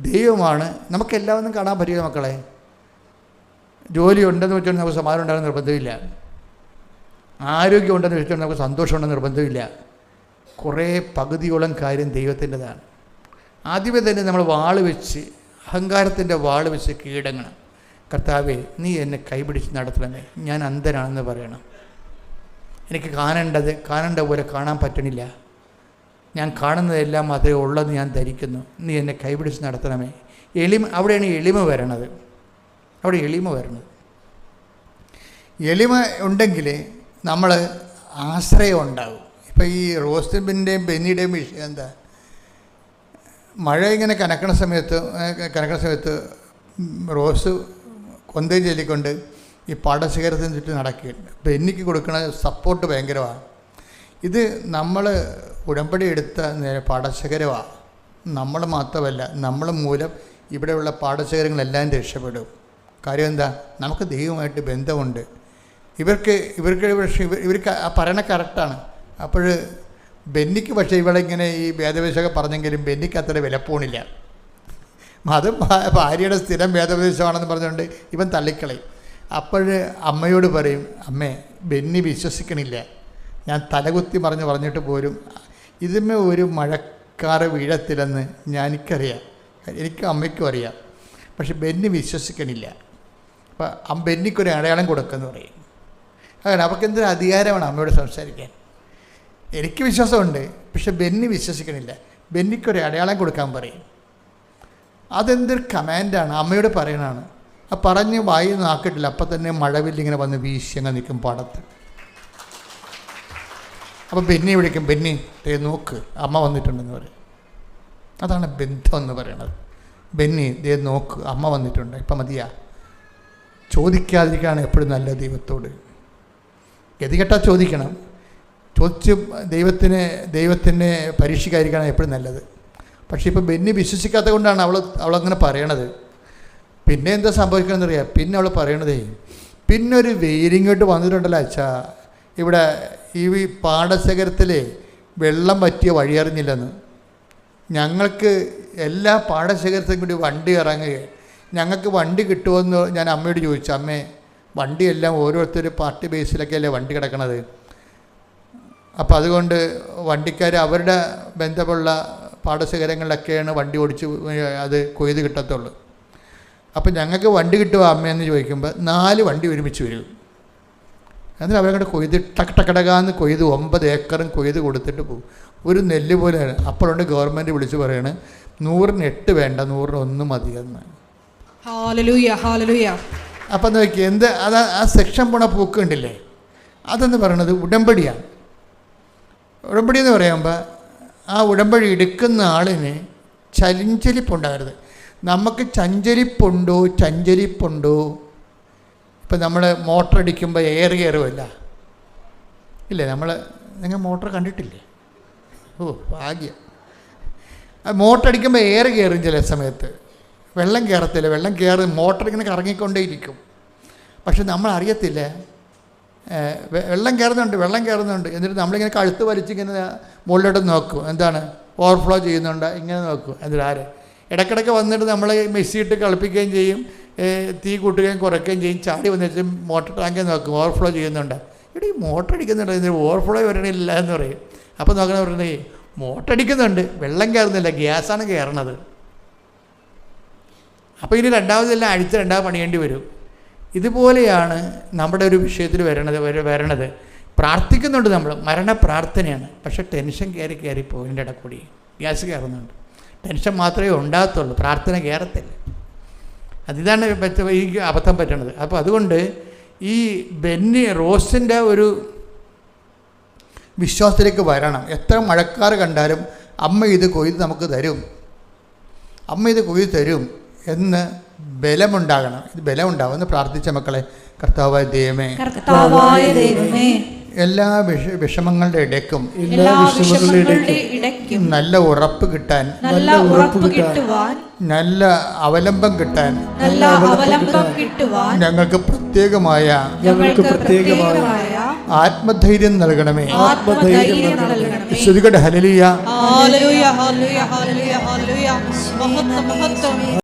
ദൈവമാണ്. നമുക്കെല്ലാവരും കാണാൻ പറ്റില്ല മക്കളെ. ജോലി ഉണ്ടെന്ന് വെച്ചാൽ നമുക്ക് സമാധാനം ഉണ്ടാകുന്ന നിർബന്ധമില്ല. ആരോഗ്യം ഉണ്ടെന്ന് വെച്ചാൽ നമുക്ക് സന്തോഷമുണ്ടെന്ന് നിർബന്ധമില്ല. കുറേ പകുതിയോളം കാര്യം ദൈവത്തിൻ്റെതാണ്. ആദ്യമേ തന്നെ നമ്മൾ അഹങ്കാരത്തിൻ്റെ വാള് വെച്ച് കീഴടങ്ങണം. കർത്താവേ, നീ എന്നെ കൈപിടിച്ച് നടത്തണമേ, ഞാൻ അന്ധനാണെന്ന് പറയണം. എനിക്ക് കാണേണ്ട പോലെ കാണാൻ പറ്റണില്ല, ഞാൻ കാണുന്നതെല്ലാം മാത്രമേ ഉള്ളതെന്ന് ഞാൻ ധരിക്കുന്നു, നീ എന്നെ കൈപിടിച്ച് നടത്തണമേ. അവിടെയാണ് എളിമ വരണത്. എളിമ ഉണ്ടെങ്കിൽ നമ്മൾ ആശ്രയം ഉണ്ടാകും. ഇപ്പം ഈ റോസ്റ്റിൻ്റെയും ബെന്നിയുടെയും വിഷയം എന്താ? മഴ ഇങ്ങനെ കനക്കണ സമയത്ത് റോസ് കൊന്തയും ചൊല്ലിക്കൊണ്ട് ഈ പാടശേഖരത്തിന് ചുറ്റും നടക്കുകയുണ്ട്. ബെന്നിക്ക് കൊടുക്കുന്ന സപ്പോർട്ട് ഭയങ്കരമാണ്. ഇത് നമ്മൾ ഉടമ്പടി എടുത്ത പാടശേഖരമാണ്. നമ്മൾ മാത്രമല്ല, നമ്മൾ മൂലം ഇവിടെയുള്ള പാടശേഖരങ്ങളെല്ലാം രക്ഷപ്പെടും. കാര്യം എന്താ? നമുക്ക് ദൈവമായിട്ട് ബന്ധമുണ്ട്. ഇവർക്ക് പറയണ കറക്റ്റാണ്. അപ്പോൾ ബെന്നിക്ക് പക്ഷേ ഇവളിങ്ങനെ ഈ വേദോപദേശമൊക്കെ പറഞ്ഞെങ്കിലും ബെന്നിക്ക് അത്ര വിലപ്പോണില്ല. അത് ഭാര്യയുടെ സ്ഥിരം വേദോപദേശമാണെന്ന് പറഞ്ഞുകൊണ്ട് ഇവൻ തള്ളിക്കളയും. അപ്പോൾ അമ്മയോട് പറയും, അമ്മേ, ബെന്നി വിശ്വസിക്കണില്ല, ഞാൻ തലകുത്തി പറഞ്ഞിട്ട് പോലും ഇതിന്മേ ഒരു മഴക്കാറ് വീഴത്തില്ലെന്ന് എനിക്കറിയാം, എനിക്ക് അമ്മയ്ക്കും അറിയാം. പക്ഷെ ബെന്നി വിശ്വസിക്കണില്ല. അപ്പം ബെന്നിക്കൊരു അടയാളം കൊടുക്കുമെന്ന് പറയും. അങ്ങനെ അവർക്കെന്തൊരു അധികാരമാണ് അമ്മയോട് സംസാരിക്കാൻ. എനിക്ക് വിശ്വാസമുണ്ട്, പക്ഷെ ബെന്നി വിശ്വസിക്കണില്ല. ബെന്നിക്കൊരു അടയാളം കൊടുക്കാൻ പറയും. അതെന്തൊരു കമാൻഡാണ്, അമ്മയോട് പറയണതാണ്. ആ പറഞ്ഞ് വായി നാക്കിട്ടില്ല, അപ്പം തന്നെ മഴവില്ലിങ്ങനെ വന്ന് വീശിയങ്ങ് നിൽക്കും പാടത്ത്. അപ്പോൾ ബെന്നി വിളിക്കും, ബെന്നി നോക്ക്, അമ്മ വന്നിട്ടുണ്ടെന്ന് പറയും. അതാണ് ബന്ധം എന്ന് പറയണത്. ബെന്നി നോക്ക്, അമ്മ വന്നിട്ടുണ്ട്, ഇപ്പം മതിയാ. ചോദിക്കാതിരിക്കുകയാണ് എപ്പോഴും നല്ല ദൈവത്തോട്. ഗതികെട്ടാൽ ചോദിക്കണം. ചോദിച്ച് ദൈവത്തിനെ പരീക്ഷിക്കാതിരിക്കുകയാണ് എപ്പോഴും നല്ലത്. പക്ഷേ ഇപ്പോൾ ബെന്നി വിശ്വസിക്കാത്തത് കൊണ്ടാണ് അവളങ്ങനെ പറയണത്. പിന്നെ എന്താ സംഭവിക്കണമെന്നറിയാം? പിന്നെ അവൾ പറയണതേ, പിന്നെ ഒരു വെയിലിങ്ങോട്ട് വന്നിട്ടുണ്ടല്ലോ അച്ഛാ, ഇവിടെ ഈ പാടശേഖരത്തിൽ വെള്ളം പറ്റിയ വഴിയറിഞ്ഞില്ലെന്ന്. ഞങ്ങൾക്ക് എല്ലാ പാടശേഖരത്തിലും കൂടി വണ്ടി ഇറങ്ങുകയാണ്. ഞങ്ങൾക്ക് വണ്ടി കിട്ടുമെന്ന് ഞാൻ അമ്മയോട് ചോദിച്ചു. അമ്മേ, വണ്ടിയെല്ലാം ഓരോരുത്തർ പാർട്ടി ബേസിലൊക്കെ അല്ലേ വണ്ടി കിടക്കണത്. അപ്പോൾ അതുകൊണ്ട് വണ്ടിക്കാർ അവരുടെ ബന്ധമുള്ള പാടശേഖരങ്ങളിലൊക്കെയാണ് വണ്ടി ഓടിച്ച് അത് കൊയ്ത് കിട്ടത്തുള്ളൂ. അപ്പം ഞങ്ങൾക്ക് വണ്ടി കിട്ടുമോ അമ്മയെന്ന് ചോദിക്കുമ്പോൾ 4 വണ്ടി ഒരുമിച്ച് വരും. എന്നിട്ട് അവരങ്ങോട്ട് കൊയ്ത് ടക്കടകാന്ന് കൊയ്ത് 9 ഏക്കറും കൊയ്ത് കൊടുത്തിട്ട് പോകും. ഒരു നെല്ല് പോലെയാണ്. അപ്പോഴുണ്ട് ഗവൺമെൻറ് വിളിച്ച് പറയാണ് 100-ന് 8 വേണ്ട, 100-ന് 1 മതിയെന്ന്. Hallelujah hallelujah. അപ്പം നോക്കി എന്ത് അത് ആ സെക്ഷൻ പോണ പൂക്ക് കണ്ടില്ലേ, അതെന്ന് പറയണത് ഉടമ്പടിയാണ്. ഉടമ്പടി എന്ന് പറയുമ്പോൾ ആ ഉടമ്പടി എടുക്കുന്ന ആളിന് ചഞ്ചലിപ്പുണ്ടാകരുത്. നമുക്ക് ചഞ്ചലിപ്പുണ്ടോ ഇപ്പം നമ്മൾ മോട്ടർ അടിക്കുമ്പോൾ എയർ കയറുമല്ല ഇല്ലേ? നിങ്ങൾ മോട്ടർ കണ്ടിട്ടില്ലേ? ഓ ഭാഗ്യം. മോട്ടർ അടിക്കുമ്പോൾ എയർ കയറും, ചില സമയത്ത് വെള്ളം കയറത്തില്ല. വെള്ളം കയറും, മോട്ടർ ഇങ്ങനെ കറങ്ങിക്കൊണ്ടേയിരിക്കും. പക്ഷെ നമ്മൾ അറിയത്തില്ല വെള്ളം കയറുന്നുണ്ട്. എന്നിട്ട് നമ്മളിങ്ങനെ കഴുത്ത് വലിച്ചിങ്ങനെ മുകളിലോട്ട് നോക്കും, എന്താണ് ഓവർഫ്ലോ ചെയ്യുന്നുണ്ട്, ഇങ്ങനെ നോക്കും. എന്നിട്ട് ഇടയ്ക്കിടയ്ക്ക് വന്നിട്ട് നമ്മളെ മെസ്സിയിട്ട് കളിപ്പിക്കുകയും ചെയ്യും, തീ കൂട്ടുകയും കുറയ്ക്കുകയും ചെയ്യും. ചാടി വന്നിട്ട് മോട്ടർ ടാങ്കിൽ നോക്കും, ഓവർഫ്ലോ ചെയ്യുന്നുണ്ട്. ഇവിടെ ഈ മോട്ടർ അടിക്കുന്നുണ്ട്, ഇതിന് ഓവർഫ്ലോ വരണില്ല എന്ന് പറയും. അപ്പോൾ നോക്കണ പറഞ്ഞേ മോട്ടർ അടിക്കുന്നുണ്ട്, വെള്ളം കയറുന്നില്ല, ഗ്യാസാണ് കയറണത്. അപ്പോൾ ഇനി രണ്ടാമതെല്ലാം അഴിച്ച് രണ്ടാമത് പണിയേണ്ടി വരും. ഇതുപോലെയാണ് നമ്മുടെ ഒരു വിഷയത്തിൽ വരണത്. പ്രാർത്ഥിക്കുന്നുണ്ട് നമ്മൾ, മരണ പ്രാർത്ഥനയാണ്. പക്ഷേ ടെൻഷൻ കയറി പോകും. ഇതിൻ്റെ ഇടയിൽ കൂടി ഗ്യാസ് കയറുന്നുണ്ട്. ടെൻഷൻ മാത്രമേ ഉണ്ടാകത്തുള്ളൂ, പ്രാർത്ഥന കയറത്തില്ല. അതിതാണ് ഈ അബദ്ധം പറ്റണത്. അപ്പോൾ അതുകൊണ്ട് ഈ റോസിൻ്റെ ഒരു വിശ്വാസത്തിലേക്ക് വരണം. എത്ര മഴക്കാറ് കണ്ടാലും അമ്മ ഇത് കൊയ്ത് നമുക്ക് തരും എന്ന് ബലമുണ്ടാകണം. ഇത് ബലമുണ്ടാകും എന്ന് പ്രാർത്ഥിച്ച മക്കളെ. കർത്താവായ ദൈവമേ, എല്ലാ വിഷമങ്ങളുടെ ഇടയ്ക്കും നല്ല ഉറപ്പ് കിട്ടാൻ, നല്ല അവലംബം കിട്ടാൻ ഞങ്ങൾക്ക് പ്രത്യേകമായ ആത്മധൈര്യം നൽകണമേ. ശ്രുതികട ഹല്ലേലൂയ.